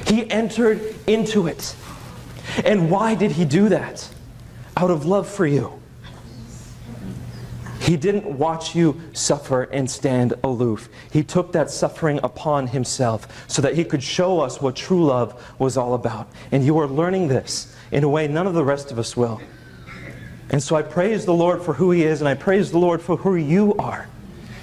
He entered into it. And why did He do that? Out of love for you. He didn't watch you suffer and stand aloof. He took that suffering upon Himself so that He could show us what true love was all about. And you are learning this in a way none of the rest of us will. And so I praise the Lord for who He is, and I praise the Lord for who you are.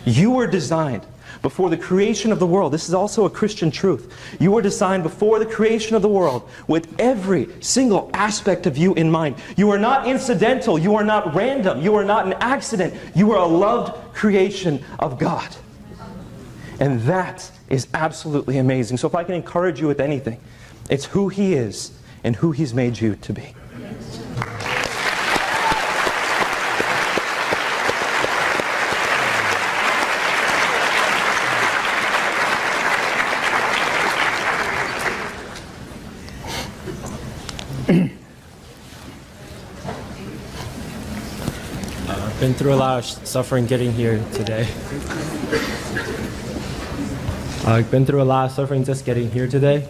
You were designed before the creation of the world. This is also a Christian truth. You were designed before the creation of the world with every single aspect of you in mind. You are not incidental. You are not random. You are not an accident. You are a loved creation of God. And that is absolutely amazing. So if I can encourage you with anything, it's who He is and who He's made you to be. I've been through a lot of suffering getting here today. I've been through a lot of suffering just getting here today.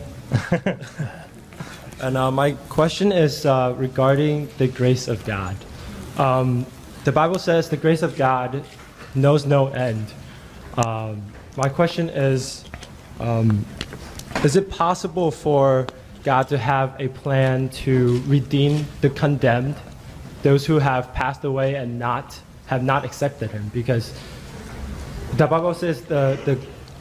And my question is regarding the grace of God. The Bible says the grace of God knows no end. My question is it possible for God to have a plan to redeem the condemned, those who have passed away and have not accepted Him? Because the Bible says the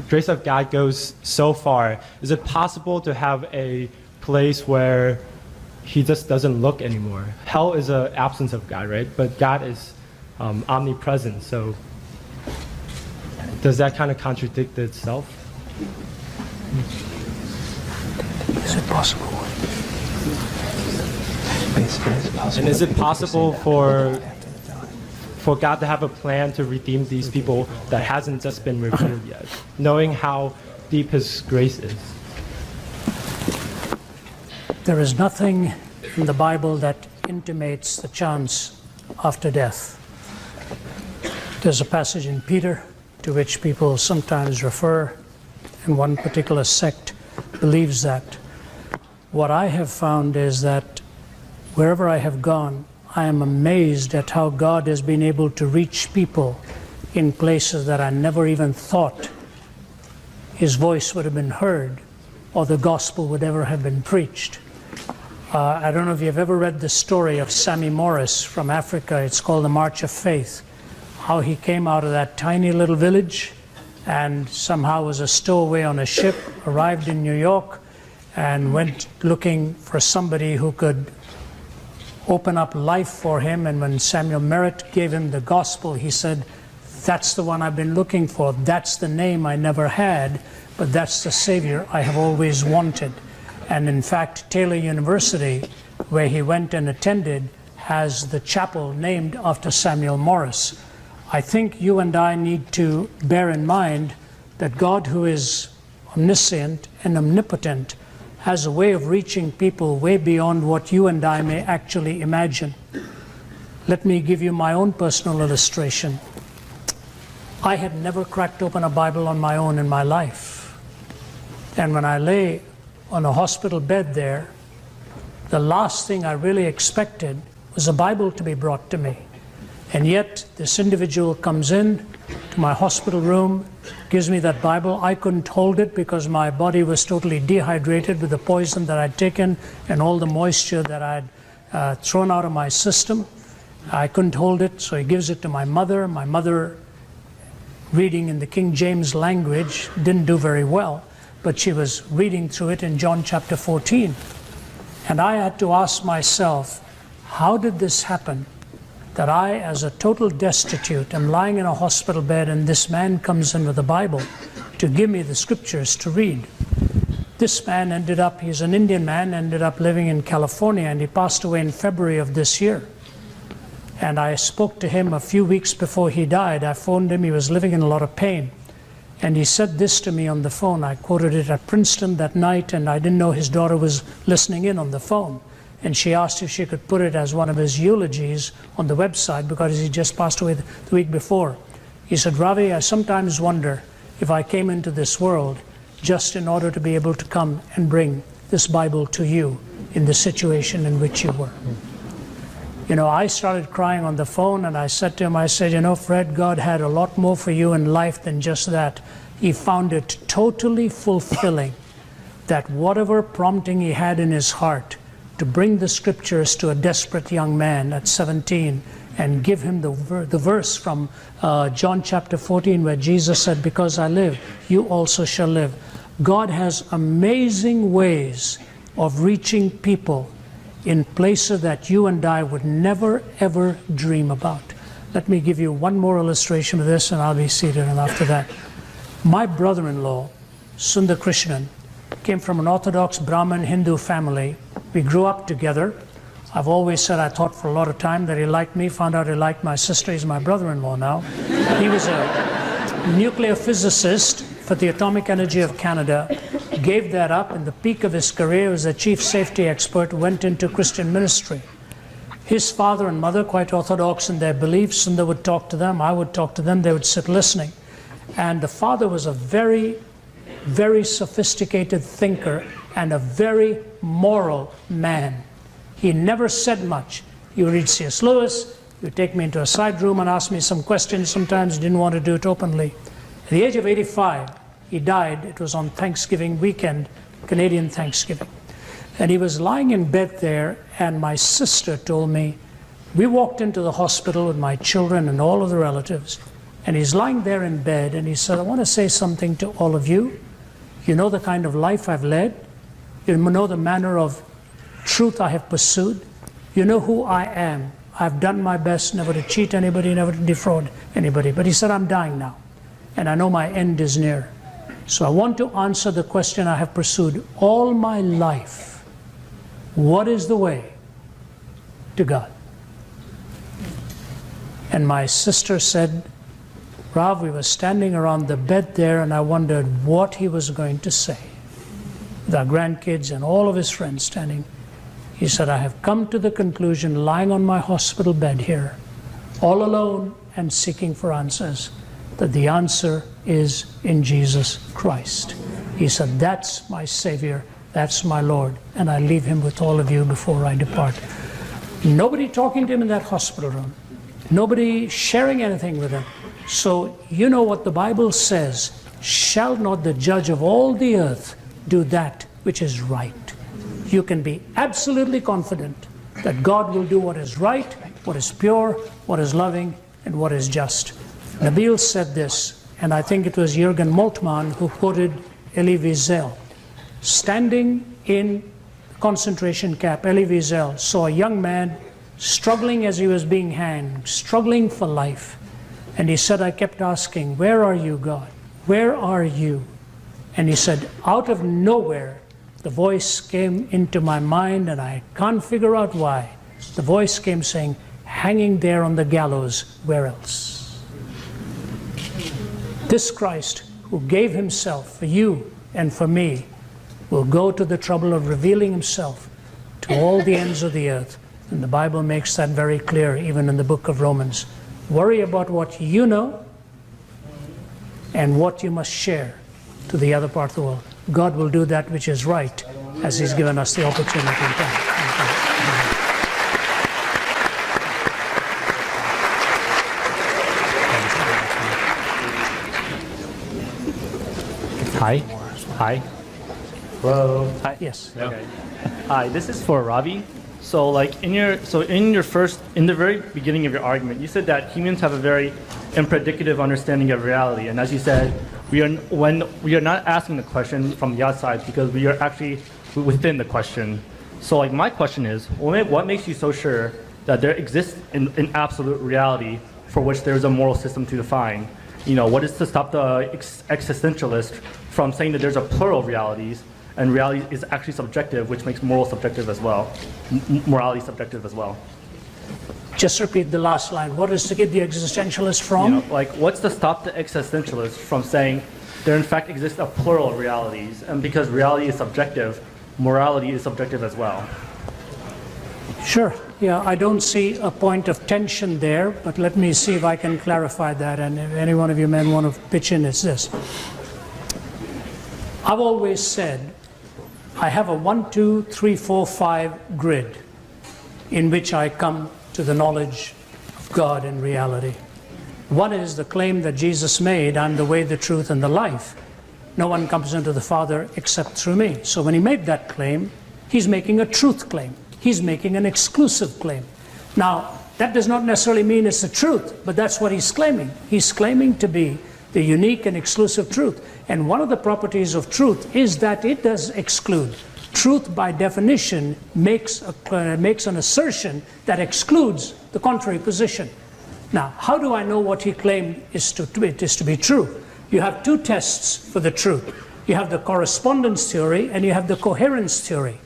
grace of God goes so far. Is it possible to have a place where He just doesn't look anymore? Hell is an absence of God, right? But God is omnipresent. So does that kind of contradict itself? Is it possible? And is it possible for God to have a plan to redeem these people that hasn't just been revealed yet, knowing how deep His grace is? There is nothing in the Bible that intimates the chance after death. There's a passage in Peter to which people sometimes refer, and one particular sect believes that. What I have found is that wherever I have gone, I am amazed at how God has been able to reach people in places that I never even thought His voice would have been heard or the gospel would ever have been preached. I don't know if you've ever read the story of Sammy Morris from Africa. It's called The March of Faith. How he came out of that tiny little village and somehow was a stowaway on a ship, arrived in New York, and went looking for somebody who could open up life for him. And when Samuel Merritt gave him the gospel, he said, that's the one I've been looking for. That's the name I never had, but that's the Savior I have always wanted. And in fact, Taylor University, where he went and attended, has the chapel named after Samuel Morris. I think you and I need to bear in mind that God, who is omniscient and omnipotent, has a way of reaching people way beyond what you and I may actually imagine. Let me give you my own personal illustration. I had never cracked open a Bible on my own in my life. And when I lay on a hospital bed there, the last thing I really expected was a Bible to be brought to me. And yet this individual comes in to my hospital room, gives me that Bible. I couldn't hold it because my body was totally dehydrated with the poison that I'd taken and all the moisture that I'd thrown out of my system. I couldn't hold it, so he gives it to my mother. My mother, reading in the King James language, didn't do very well, but she was reading through it in John chapter 14. And I had to ask myself, how did this happen? That I, as a total destitute, am lying in a hospital bed and this man comes in with a Bible to give me the scriptures to read. This man ended up, he's an Indian man, ended up living in California, and he passed away in February of this year. And I spoke to him a few weeks before he died. I phoned him, he was living in a lot of pain. And he said this to me on the phone. I quoted it at Princeton that night, and I didn't know his daughter was listening in on the phone. And she asked if she could put it as one of his eulogies on the website because he just passed away the week before. He said, Ravi, I sometimes wonder if I came into this world just in order to be able to come and bring this Bible to you in the situation in which you were. You know, I started crying on the phone, and I said to him, I said, you know, Fred, God had a lot more for you in life than just that. He found it totally fulfilling that whatever prompting he had in his heart to bring the scriptures to a desperate young man at 17 and give him the verse from John chapter 14 where Jesus said, because I live, you also shall live. God has amazing ways of reaching people in places that you and I would never ever dream about. Let me give you one more illustration of this and I'll be seated, and after that. My brother-in-law, Sundar Krishnan, came from an Orthodox Brahmin Hindu family. We grew up together. I've always said I thought for a lot of time that he liked me, found out he liked my sister. He's my brother-in-law now. He was a nuclear physicist for the Atomic Energy of Canada, gave that up. In the peak of his career as a chief safety expert, went into Christian ministry. His father and mother, quite orthodox in their beliefs, and they would talk to them, I would talk to them, they would sit listening. And the father was a very, very sophisticated thinker and a very moral man. He never said much. He would read C.S. Lewis, he would take me into a side room and ask me some questions. Sometimes he didn't want to do it openly. At the age of 85, he died. It was on Thanksgiving weekend, Canadian Thanksgiving. And he was lying in bed there, and my sister told me, we walked into the hospital with my children and all of the relatives, and he's lying there in bed, and he said, I want to say something to all of you. You know the kind of life I've led. You know the manner of truth I have pursued. You know who I am. I've done my best never to cheat anybody, never to defraud anybody. But he said, I'm dying now, and I know my end is near. So I want to answer the question I have pursued all my life. What is the way to God? And my sister said, Rav, we were standing around the bed there, and I wondered what he was going to say. With our grandkids and all of his friends standing. He said, I have come to the conclusion, lying on my hospital bed here, all alone and seeking for answers, that the answer is in Jesus Christ. He said, that's my Savior, that's my Lord, and I leave him with all of you before I depart. Nobody talking to him in that hospital room. Nobody sharing anything with him. So you know what the Bible says, shall not the judge of all the earth do that which is right? You can be absolutely confident that God will do what is right, what is pure, what is loving, and what is just. Nabil said this, and I think it was Jürgen Moltmann who quoted Elie Wiesel. Standing in concentration camp, Elie Wiesel saw a young man struggling as he was being hanged, struggling for life. And he said, I kept asking, where are you, God? Where are you? And he said, out of nowhere, the voice came into my mind, and I can't figure out why. The voice came saying, hanging there on the gallows, where else? This Christ, who gave himself for you and for me, will go to the trouble of revealing himself to all the ends of the earth. And the Bible makes that very clear, even in the book of Romans. Worry about what you know, and what you must share to the other part of the world. God will do that which is right as He's given us the opportunity. Hi. Hi. Hello. Hi. Yes. Okay. Hi. This is for Ravi. So, like in the very beginning of your argument, you said that humans have a very unpredicative understanding of reality, and as you said, when we are not asking the question from the outside because we are actually within the question. So, like my question is, what makes you so sure that there exists an absolute reality for which there is a moral system to define? You know, what is to stop the existentialist from saying that there's a plural of realities, and reality is actually subjective, which makes moral subjective as well, morality subjective as well? Just repeat the last line. What is to keep the existentialist from? You know, like, what's to stop the existentialist from saying there in fact exists a plural of realities, and because reality is subjective, morality is subjective as well? Sure. Yeah, I don't see a point of tension there, but let me see if I can clarify that, and if any one of you men want to pitch in, it's this. I've always said I have a 1, 2, 3, 4, 5 grid in which I come to the knowledge of God and reality. One is the claim that Jesus made, I'm the way, the truth, and the life. No one comes into the Father except through me. So when he made that claim, he's making a truth claim. He's making an exclusive claim. Now, that does not necessarily mean it's the truth, but that's what he's claiming. He's claiming to be the unique and exclusive truth. And one of the properties of truth is that it does exclude. Truth, by definition, makes an assertion that excludes the contrary position. Now, how do I know what he claimed is to be true? You have two tests for the truth. You have the correspondence theory and you have the coherence theory.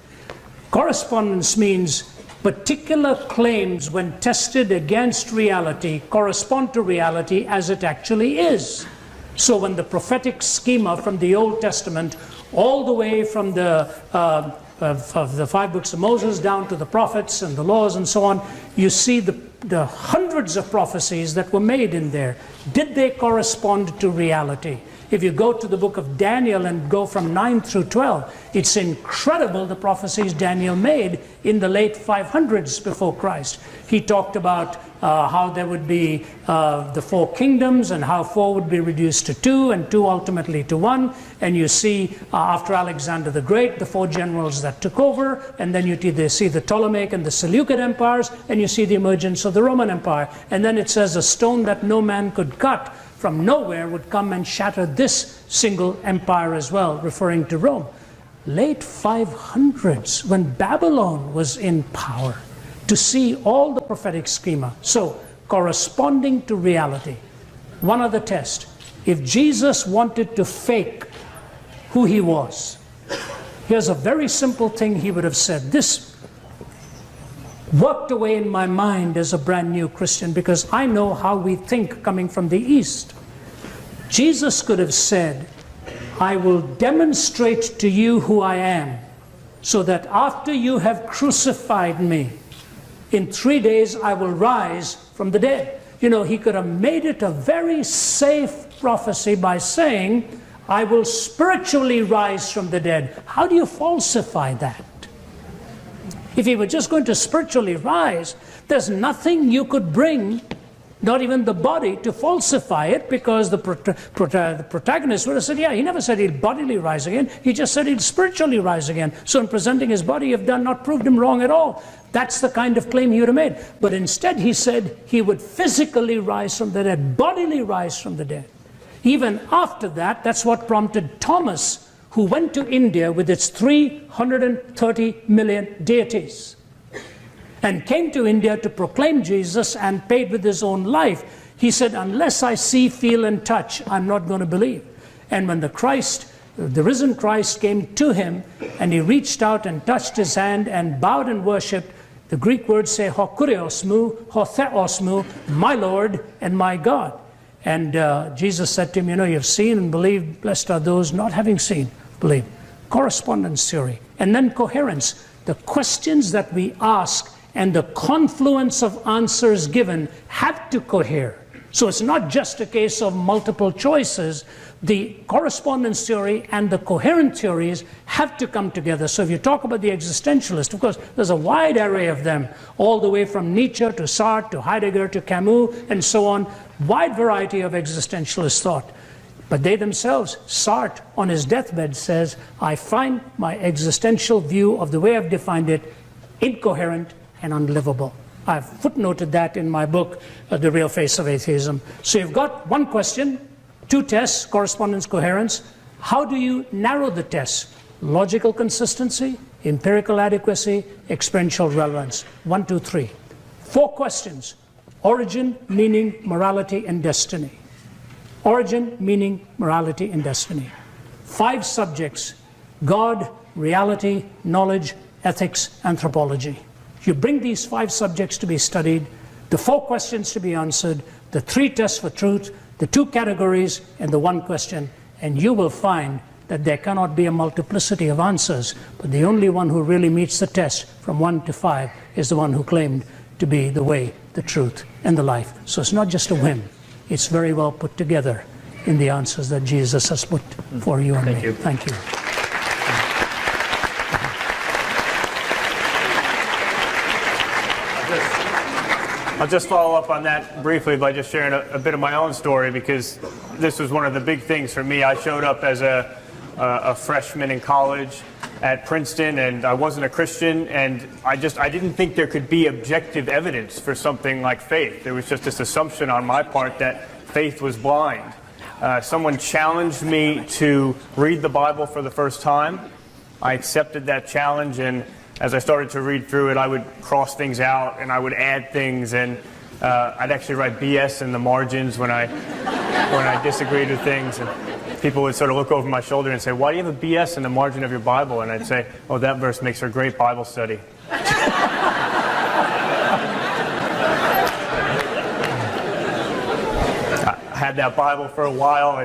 Correspondence means particular claims, when tested against reality, correspond to reality as it actually is. So when the prophetic schema from the Old Testament, all the way from the 5 books of Moses down to the prophets and the laws and so on, you see the hundreds of prophecies that were made in there. Did they correspond to reality? If you go to the book of Daniel and go from 9 through 12, it's incredible the prophecies Daniel made in the late 500s before Christ. He talked about how there would be the 4 kingdoms, and how 4 would be reduced to 2, and 2 ultimately to 1. And you see after Alexander the Great, the 4 generals that took over, and then you see the Ptolemaic and the Seleucid empires, and you see the emergence of the Roman Empire. And then it says a stone that no man could cut from nowhere would come and shatter this single empire as well, referring to Rome. Late 500s, when Babylon was in power, to see all the prophetic schema. So, corresponding to reality. One other test. If Jesus wanted to fake who he was, here's a very simple thing he would have said. This worked away in my mind as a brand new Christian, because I know how we think coming from the East. Jesus could have said, I will demonstrate to you who I am, so that after you have crucified me, in 3 days I will rise from the dead. You know, he could have made it a very safe prophecy by saying, I will spiritually rise from the dead. How do you falsify that? If he were just going to spiritually rise, there's nothing you could bring, not even the body, to falsify it, because the protagonist would have said, yeah, he never said he'll bodily rise again. He just said he'll spiritually rise again. So in presenting his body, you've not proved him wrong at all. That's the kind of claim he would have made. But instead he said he would physically rise from the dead, bodily rise from the dead. Even after that, that's what prompted Thomas, who went to India with its 330 million deities, and came to India to proclaim Jesus and paid with his own life. He said, unless I see, feel, and touch, I'm not going to believe. And when the risen Christ came to him, and he reached out and touched his hand and bowed and worshipped, the Greek words say, ho kuriosmu, ho theosmu, my Lord and my God. And Jesus said to him, you know, you've seen and believed, blessed are those not having seen, believe. Correspondence theory. And then coherence. The questions that we ask and the confluence of answers given have to cohere. So it's not just a case of multiple choices. The correspondence theory and the coherent theories have to come together. So if you talk about the existentialist, of course, there's a wide array of them, all the way from Nietzsche to Sartre to Heidegger to Camus and so on, wide variety of existentialist thought. But they themselves, Sartre on his deathbed says, I find my existential view of the way I've defined it incoherent and unlivable. I've footnoted that in my book, The Real Face of Atheism. So you've got one question, two tests, correspondence, coherence. How do you narrow the tests? Logical consistency, empirical adequacy, experiential relevance. 1, 2, 3. 4 questions. Origin, meaning, morality, and destiny. Origin, meaning, morality, and destiny. 5 subjects. God, reality, knowledge, ethics, anthropology. You bring these 5 subjects to be studied, the 4 questions to be answered, the 3 tests for truth, the 2 categories, and the 1 question, and you will find that there cannot be a multiplicity of answers, but the only one who really meets the test from 1 to 5 is the one who claimed to be the way, the truth, and the life. So it's not just a whim. It's very well put together in the answers that Jesus has put for you and me. Thank you. I'll just follow up on that briefly by just sharing a bit of my own story, because this was one of the big things for me. I showed up as a freshman in college at Princeton, and I wasn't a Christian, and I didn't think there could be objective evidence for something like faith. There was just this assumption on my part that faith was blind. Someone challenged me to read the Bible for the first time. I accepted that challenge, and as I started to read through it, I would cross things out and I would add things, and I'd actually write BS in the margins when I disagreed with things. And people would sort of look over my shoulder and say, "Why do you have a BS in the margin of your Bible?" And I'd say, "Oh, that verse makes for a great Bible study." I had that Bible for a while,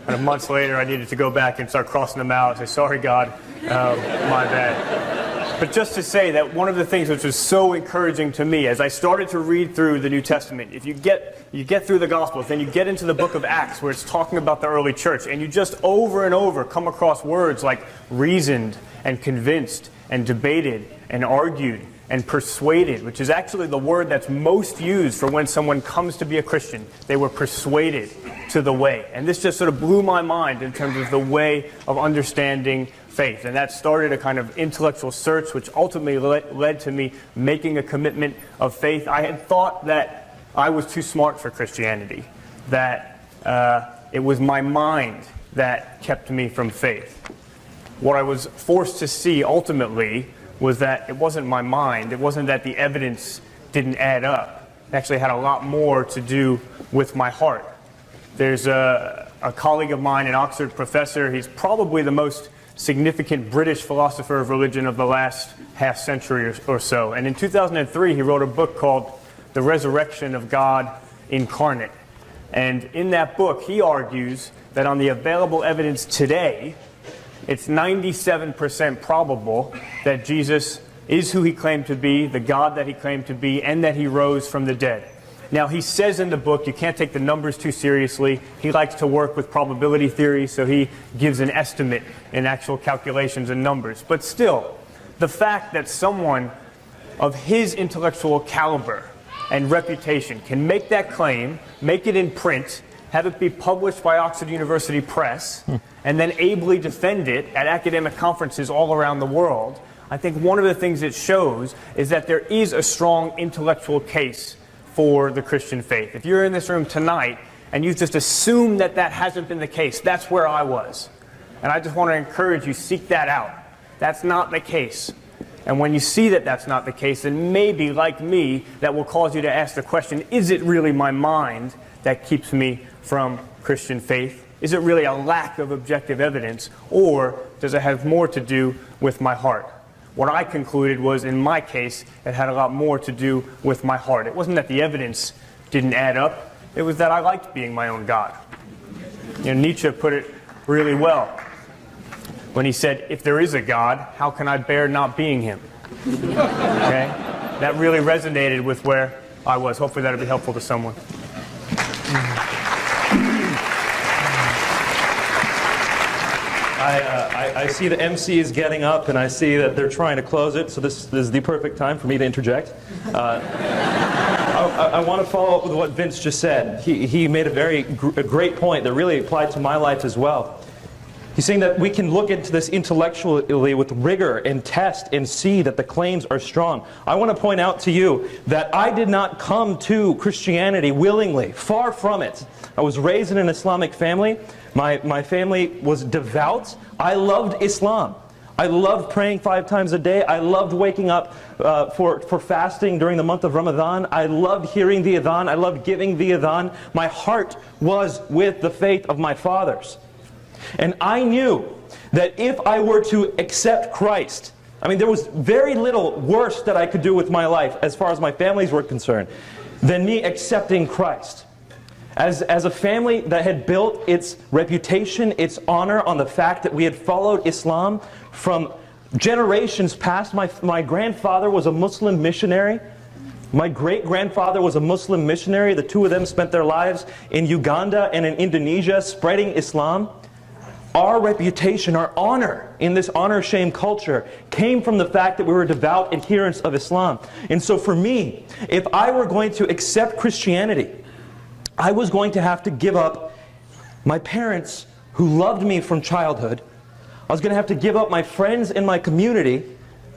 and months later I needed to go back and start crossing them out and say, "Sorry, God, my bad." But just to say that one of the things which was so encouraging to me as I started to read through the New Testament, if you get through the Gospels, then you get into the book of Acts where it's talking about the early church, and you just over and over come across words like reasoned and convinced and debated and argued and persuaded, which is actually the word that's most used for when someone comes to be a Christian. They were persuaded to the way. And this just sort of blew my mind in terms of the way of understanding faith. And that started a kind of intellectual search, which ultimately led to me making a commitment of faith. I had thought that I was too smart for Christianity, that it was my mind that kept me from faith. What I was forced to see ultimately was that it wasn't my mind. It wasn't that the evidence didn't add up. It actually had a lot more to do with my heart. There's a colleague of mine, an Oxford professor. He's probably the most significant British philosopher of religion of the last half century or so. And in 2003, he wrote a book called The Resurrection of God Incarnate. And in that book, he argues that on the available evidence today, it's 97% probable that Jesus is who he claimed to be, the God that he claimed to be, and that he rose from the dead. Now, he says in the book, you can't take the numbers too seriously. He likes to work with probability theory, so he gives an estimate in actual calculations and numbers. But still, the fact that someone of his intellectual caliber and reputation can make that claim, make it in print, have it be published by Oxford University Press, and then ably defend it at academic conferences all around the world, I think one of the things it shows is that there is a strong intellectual case for the Christian faith. If you're in this room tonight and you just assume that that hasn't been the case, that's where I was. And I just want to encourage you, seek that out. That's not the case. And when you see that that's not the case, then maybe, like me, that will cause you to ask the question, is it really my mind that keeps me from Christian faith? Is it really a lack of objective evidence, or does it have more to do with my heart? What I concluded was, in my case, it had a lot more to do with my heart. It wasn't that the evidence didn't add up. It was that I liked being my own God. You know, Nietzsche put it really well when he said, if there is a God, how can I bear not being him? Okay? That really resonated with where I was. Hopefully that'll be helpful to someone. I see the MC is getting up, and I see that they're trying to close it, so this is the perfect time for me to interject. I want to follow up with what Vince just said. He made a great point that really applied to my life as well. He's saying that we can look into this intellectually with rigor and test and see that the claims are strong. I want to point out to you that I did not come to Christianity willingly. Far from it. I was raised in an Islamic family. My family was devout. I loved Islam. I loved praying 5 times a day. I loved waking up for fasting during the month of Ramadan. I loved hearing the adhan. I loved giving the adhan. My heart was with the faith of my fathers. And I knew that if I were to accept Christ, I mean, there was very little worse that I could do with my life as far as my families were concerned than me accepting Christ. As a family that had built its reputation, its honor on the fact that we had followed Islam from generations past. My grandfather was a Muslim missionary. My great-grandfather was a Muslim missionary. The two of them spent their lives in Uganda and in Indonesia spreading Islam. Our reputation, our honor in this honor-shame culture came from the fact that we were devout adherents of Islam. And so for me, if I were going to accept Christianity, I was going to have to give up my parents who loved me from childhood. I was going to have to give up my friends in my community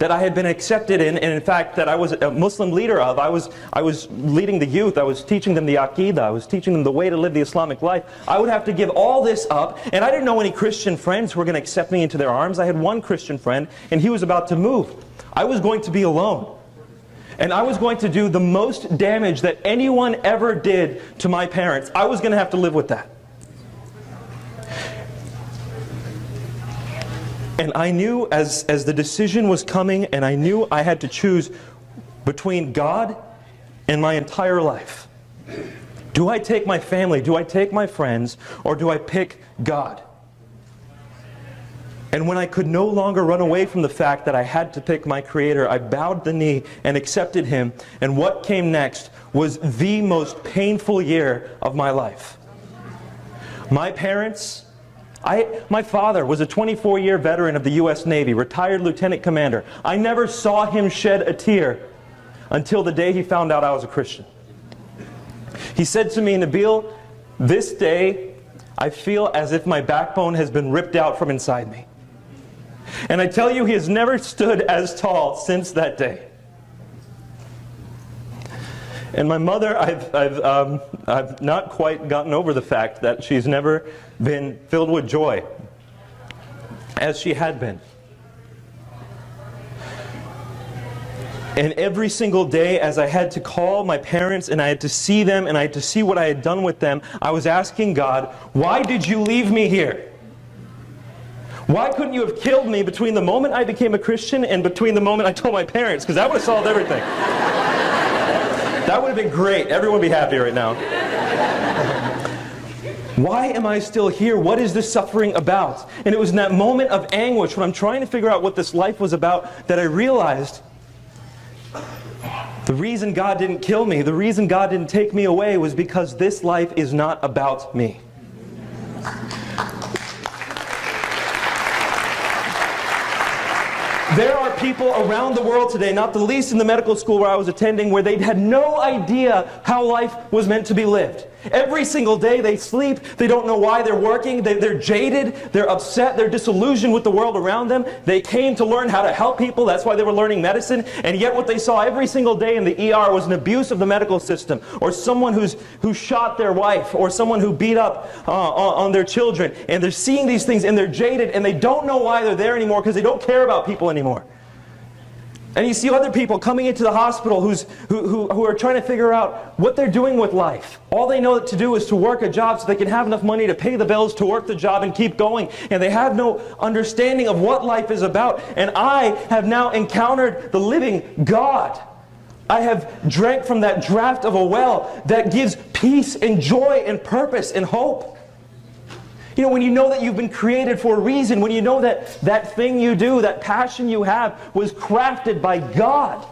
that I had been accepted in, and in fact that I was a Muslim leader of. I was leading the youth. I was teaching them the Aqidah. I was teaching them the way to live the Islamic life. I would have to give all this up, and I didn't know any Christian friends who were going to accept me into their arms. I had one Christian friend, and he was about to move. I was going to be alone. And I was going to do the most damage that anyone ever did to my parents. I was going to have to live with that. And I knew as the decision was coming, and I knew I had to choose between God and my entire life. Do I take my family, do I take my friends, or do I pick God? And when I could no longer run away from the fact that I had to pick my Creator, I bowed the knee and accepted Him. And what came next was the most painful year of my life. My parents... My father was a 24-year veteran of the U.S. Navy, retired lieutenant commander. I never saw him shed a tear until the day he found out I was a Christian. He said to me, "Nabil, this day I feel as if my backbone has been ripped out from inside me." And I tell you, he has never stood as tall since that day. And my mother, I've not quite gotten over the fact that she's never been filled with joy as she had been. And every single day as I had to call my parents and I had to see them and I had to see what I had done with them, I was asking God, why did you leave me here? Why couldn't you have killed me between the moment I became a Christian and between the moment I told my parents? Because that would have solved everything. That would have been great. Everyone would be happy right now. Why am I still here? What is this suffering about? And it was in that moment of anguish when I'm trying to figure out what this life was about that I realized the reason God didn't kill me, the reason God didn't take me away was because this life is not about me. There are people around the world today, not the least in the medical school where I was attending, where they had no idea how life was meant to be lived. Every single day they sleep, they don't know why they're working, they're jaded, they're upset, they're disillusioned with the world around them. They came to learn how to help people, that's why they were learning medicine, and yet what they saw every single day in the ER was an abuse of the medical system, or someone who shot their wife, or someone who beat up on their children, and they're seeing these things and they're jaded and they don't know why they're there anymore because they don't care about people anymore. And you see other people coming into the hospital who are trying to figure out what they're doing with life. All they know to do is to work a job so they can have enough money to pay the bills, to work the job and keep going. And they have no understanding of what life is about. And I have now encountered the living God. I have drank from that draft of a well that gives peace and joy and purpose and hope. You know, when you know that you've been created for a reason, when you know that that thing you do, that passion you have, was crafted by God.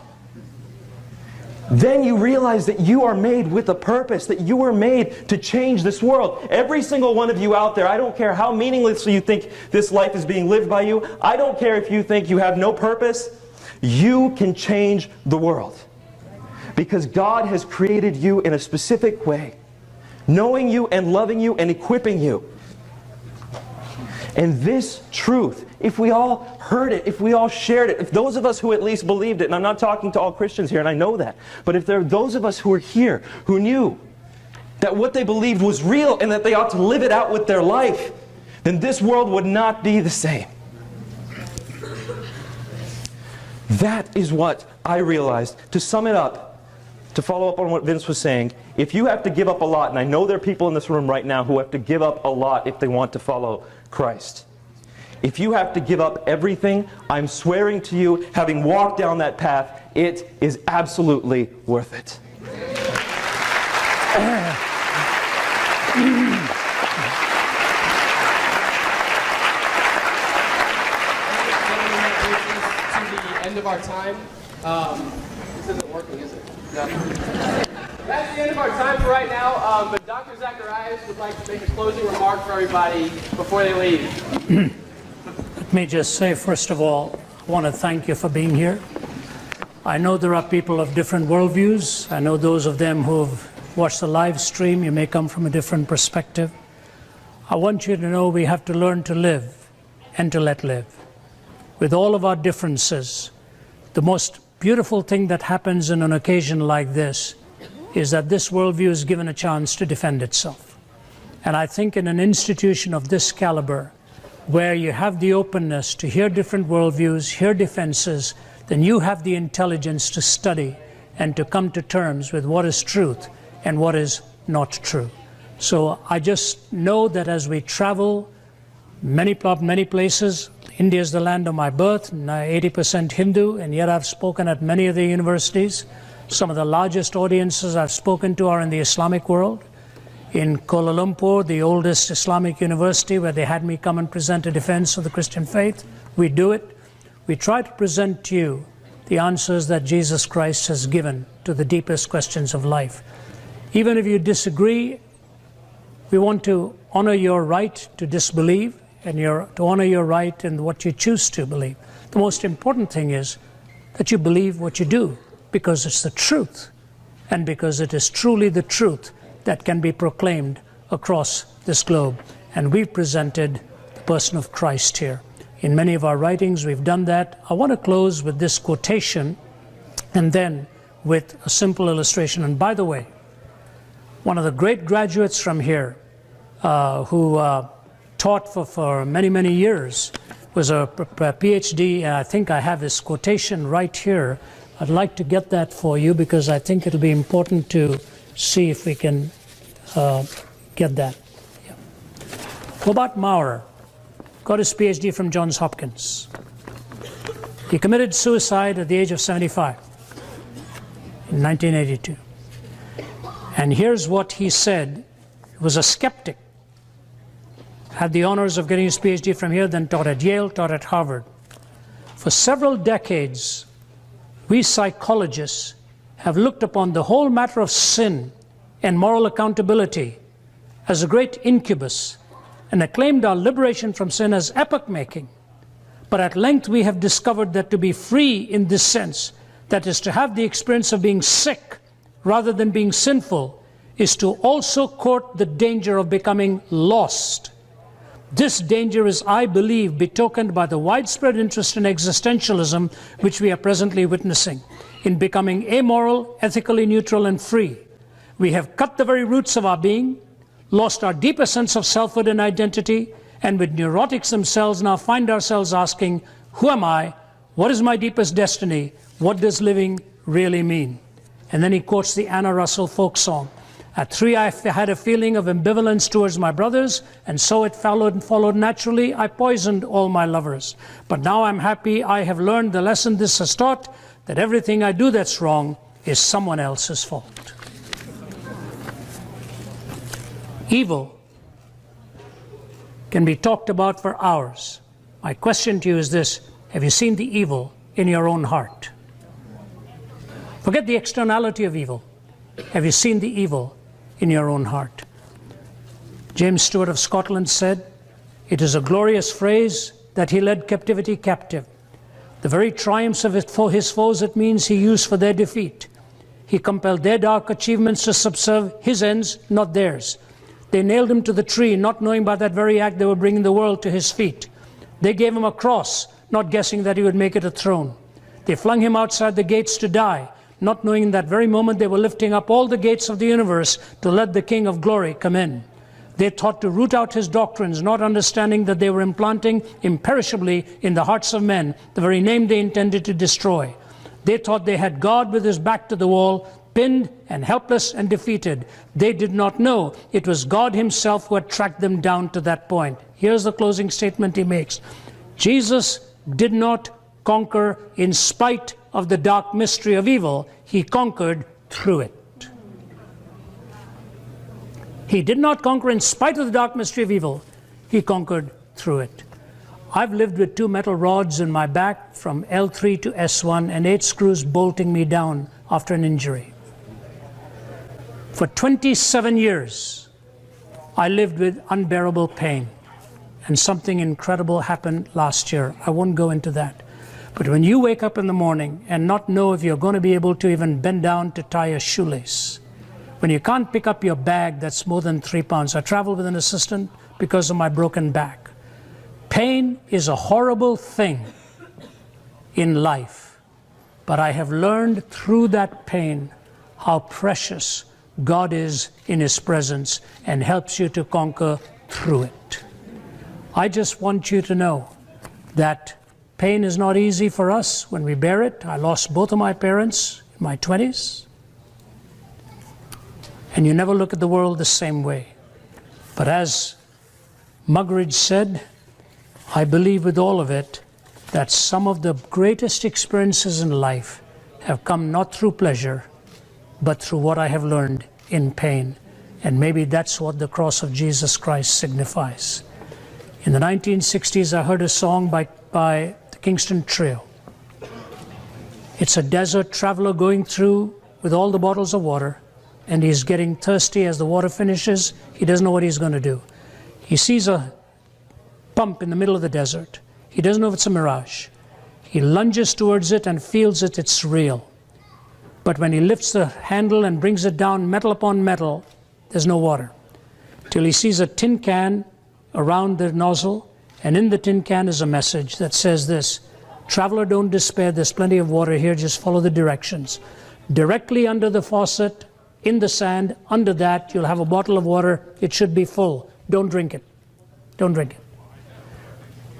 then you realize that you are made with a purpose, that you were made to change this world. Every single one of you out there, I don't care how meaninglessly you think this life is being lived by you. I don't care if you think you have no purpose. You can change the world. Because God has created you in a specific way, knowing you and loving you and equipping you. And this truth, if we all heard it, if we all shared it, if those of us who at least believed it, and I'm not talking to all Christians here, and I know that, but if there are those of us who are here who knew that what they believed was real and that they ought to live it out with their life, then this world would not be the same. That is what I realized. To sum it up, to follow up on what Vince was saying, if you have to give up a lot, and I know there are people in this room right now who have to give up a lot if they want to follow Christ. If you have to give up everything, I'm swearing to you, having walked down that path, it is absolutely worth it. To the end of our time. This isn't working, is it? No. That's the end of our time for right now, but Dr. Zacharias would like to make a closing remark for everybody before they leave. Let me just say, first of all, I want to thank you for being here. I know there are people of different worldviews. I know those of them who have watched the live stream, you may come from a different perspective. I want you to know we have to learn to live and to let live. With all of our differences, the most beautiful thing that happens in an occasion like this is that this worldview is given a chance to defend itself. And I think in an institution of this caliber, where you have the openness to hear different worldviews, hear defenses, then you have the intelligence to study and to come to terms with what is truth and what is not true. So I just know that as we travel many places, India is the land of my birth, 80% Hindu, and yet I've spoken at many of the universities. Some of the largest audiences I've spoken to are in the Islamic world. In Kuala Lumpur, the oldest Islamic university, where they had me come and present a defense of the Christian faith, we do it. We try to present to you the answers that Jesus Christ has given to the deepest questions of life. Even if you disagree, we want to honor your right to disbelieve and to honor your right in what you choose to believe. The most important thing is that you believe what you do, because it's the truth, and because it is truly the truth that can be proclaimed across this globe. And we've presented the person of Christ here. In many of our writings, we've done that. I want to close with this quotation and then with a simple illustration. And by the way, one of the great graduates from here who taught for many, many years was a PhD, and I think I have his quotation right here. I'd like to get that for you because I think it'll be important to see if we can get that. Yeah. Robert Maurer got his PhD from Johns Hopkins. He committed suicide at the age of 75 in 1982. And here's what he said. He was a skeptic. Had the honors of getting his PhD from here, then taught at Yale, taught at Harvard. For several decades, we psychologists have looked upon the whole matter of sin and moral accountability as a great incubus and acclaimed our liberation from sin as epoch-making. But at length we have discovered that to be free in this sense, that is to have the experience of being sick rather than being sinful, is to also court the danger of becoming lost. This danger is, I believe, betokened by the widespread interest in existentialism which we are presently witnessing, in becoming amoral, ethically neutral, and free. We have cut the very roots of our being, lost our deeper sense of selfhood and identity, and with neurotics themselves now find ourselves asking, who am I? What is my deepest destiny? What does living really mean? And then he quotes the Anna Russell folk song. At 3, I had a feeling of ambivalence towards my brothers, and so it followed naturally. I poisoned all my lovers. But now I'm happy I have learned the lesson this has taught, that everything I do that's wrong is someone else's fault. Evil can be talked about for hours. My question to you is this: have you seen the evil in your own heart? Forget the externality of evil. Have you seen the evil in your own heart? James Stewart of Scotland said, "It is a glorious phrase that he led captivity captive. The very triumphs of his foes it means he used for their defeat. He compelled their dark achievements to subserve his ends, not theirs. They nailed him to the tree, not knowing by that very act they were bringing the world to his feet. They gave him a cross, not guessing that he would make it a throne. They flung him outside the gates to die, not knowing in that very moment they were lifting up all the gates of the universe to let the King of glory come in. They thought to root out his doctrines, not understanding that they were implanting imperishably in the hearts of men the very name they intended to destroy. They thought they had God with his back to the wall, pinned and helpless and defeated. They did not know it was God himself who had tracked them down to that point." Here's the closing statement he makes. Jesus did not conquer in spite of the dark mystery of evil. He conquered through it. He did not conquer in spite of the dark mystery of evil. He conquered through it. I've lived with 2 metal rods in my back from L3 to S1 and 8 screws bolting me down after an injury. For 27 years, I lived with unbearable pain. And something incredible happened last year. I won't go into that. But when you wake up in the morning and not know if you're going to be able to even bend down to tie a shoelace, when you can't pick up your bag that's more than 3 pounds. I travel with an assistant because of my broken back. Pain is a horrible thing in life, but I have learned through that pain how precious God is in his presence and helps you to conquer through it. I just want you to know that pain is not easy for us when we bear it. I lost both of my parents in my 20s. And you never look at the world the same way. But as Muggeridge said, I believe with all of it that some of the greatest experiences in life have come not through pleasure, but through what I have learned in pain. And maybe that's what the cross of Jesus Christ signifies. In the 1960s, I heard a song by the Kingston Trio. It's a desert traveler going through with all the bottles of water, and he's getting thirsty as the water finishes. He doesn't know what he's going to do. He sees a pump in the middle of the desert. He doesn't know if it's a mirage. He lunges towards it and feels it's real. But when he lifts the handle and brings it down, metal upon metal, there's no water. Till he sees a tin can around the nozzle, and in the tin can is a message that says this: "Traveler, don't despair, there's plenty of water here, just follow the directions." Directly under the faucet, in the sand, under that, you'll have a bottle of water. It should be full. Don't drink it. Don't drink it.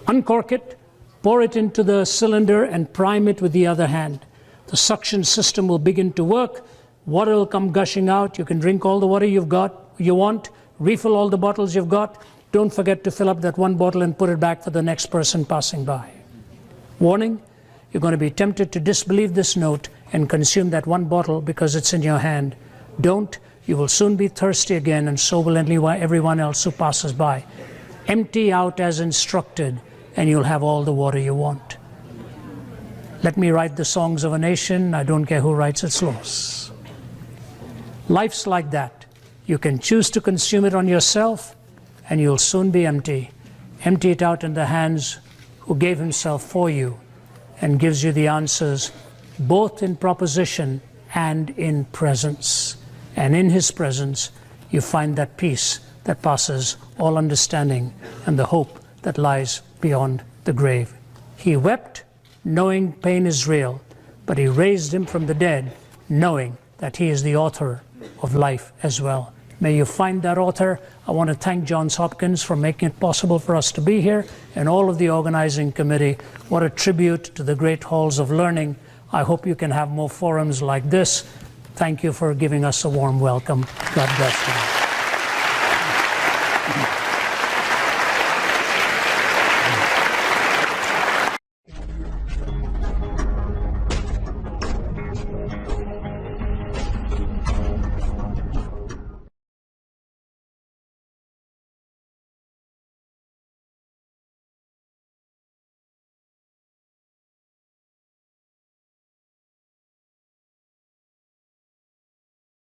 Uncork it, pour it into the cylinder, and prime it with the other hand. The suction system will begin to work. Water will come gushing out. You can drink all the water you want, refill all the bottles you've got. Don't forget to fill up that one bottle and put it back for the next person passing by. Warning, you're going to be tempted to disbelieve this note and consume that one bottle because it's in your hand. Don't. You will soon be thirsty again, and so will everyone else who passes by. Empty out as instructed, and you'll have all the water you want. Let me write the songs of a nation. I don't care who writes its laws. Life's like that. You can choose to consume it on yourself, and you'll soon be empty. Empty it out in the hands who gave himself for you and gives you the answers, both in proposition and in presence. And in his presence, you find that peace that passes all understanding and the hope that lies beyond the grave. He wept, knowing pain is real, but he raised him from the dead, knowing that he is the author of life as well. May you find that author. I want to thank Johns Hopkins for making it possible for us to be here, and all of the organizing committee. What a tribute to the great halls of learning. I hope you can have more forums like this. Thank you for giving us a warm welcome. God bless you.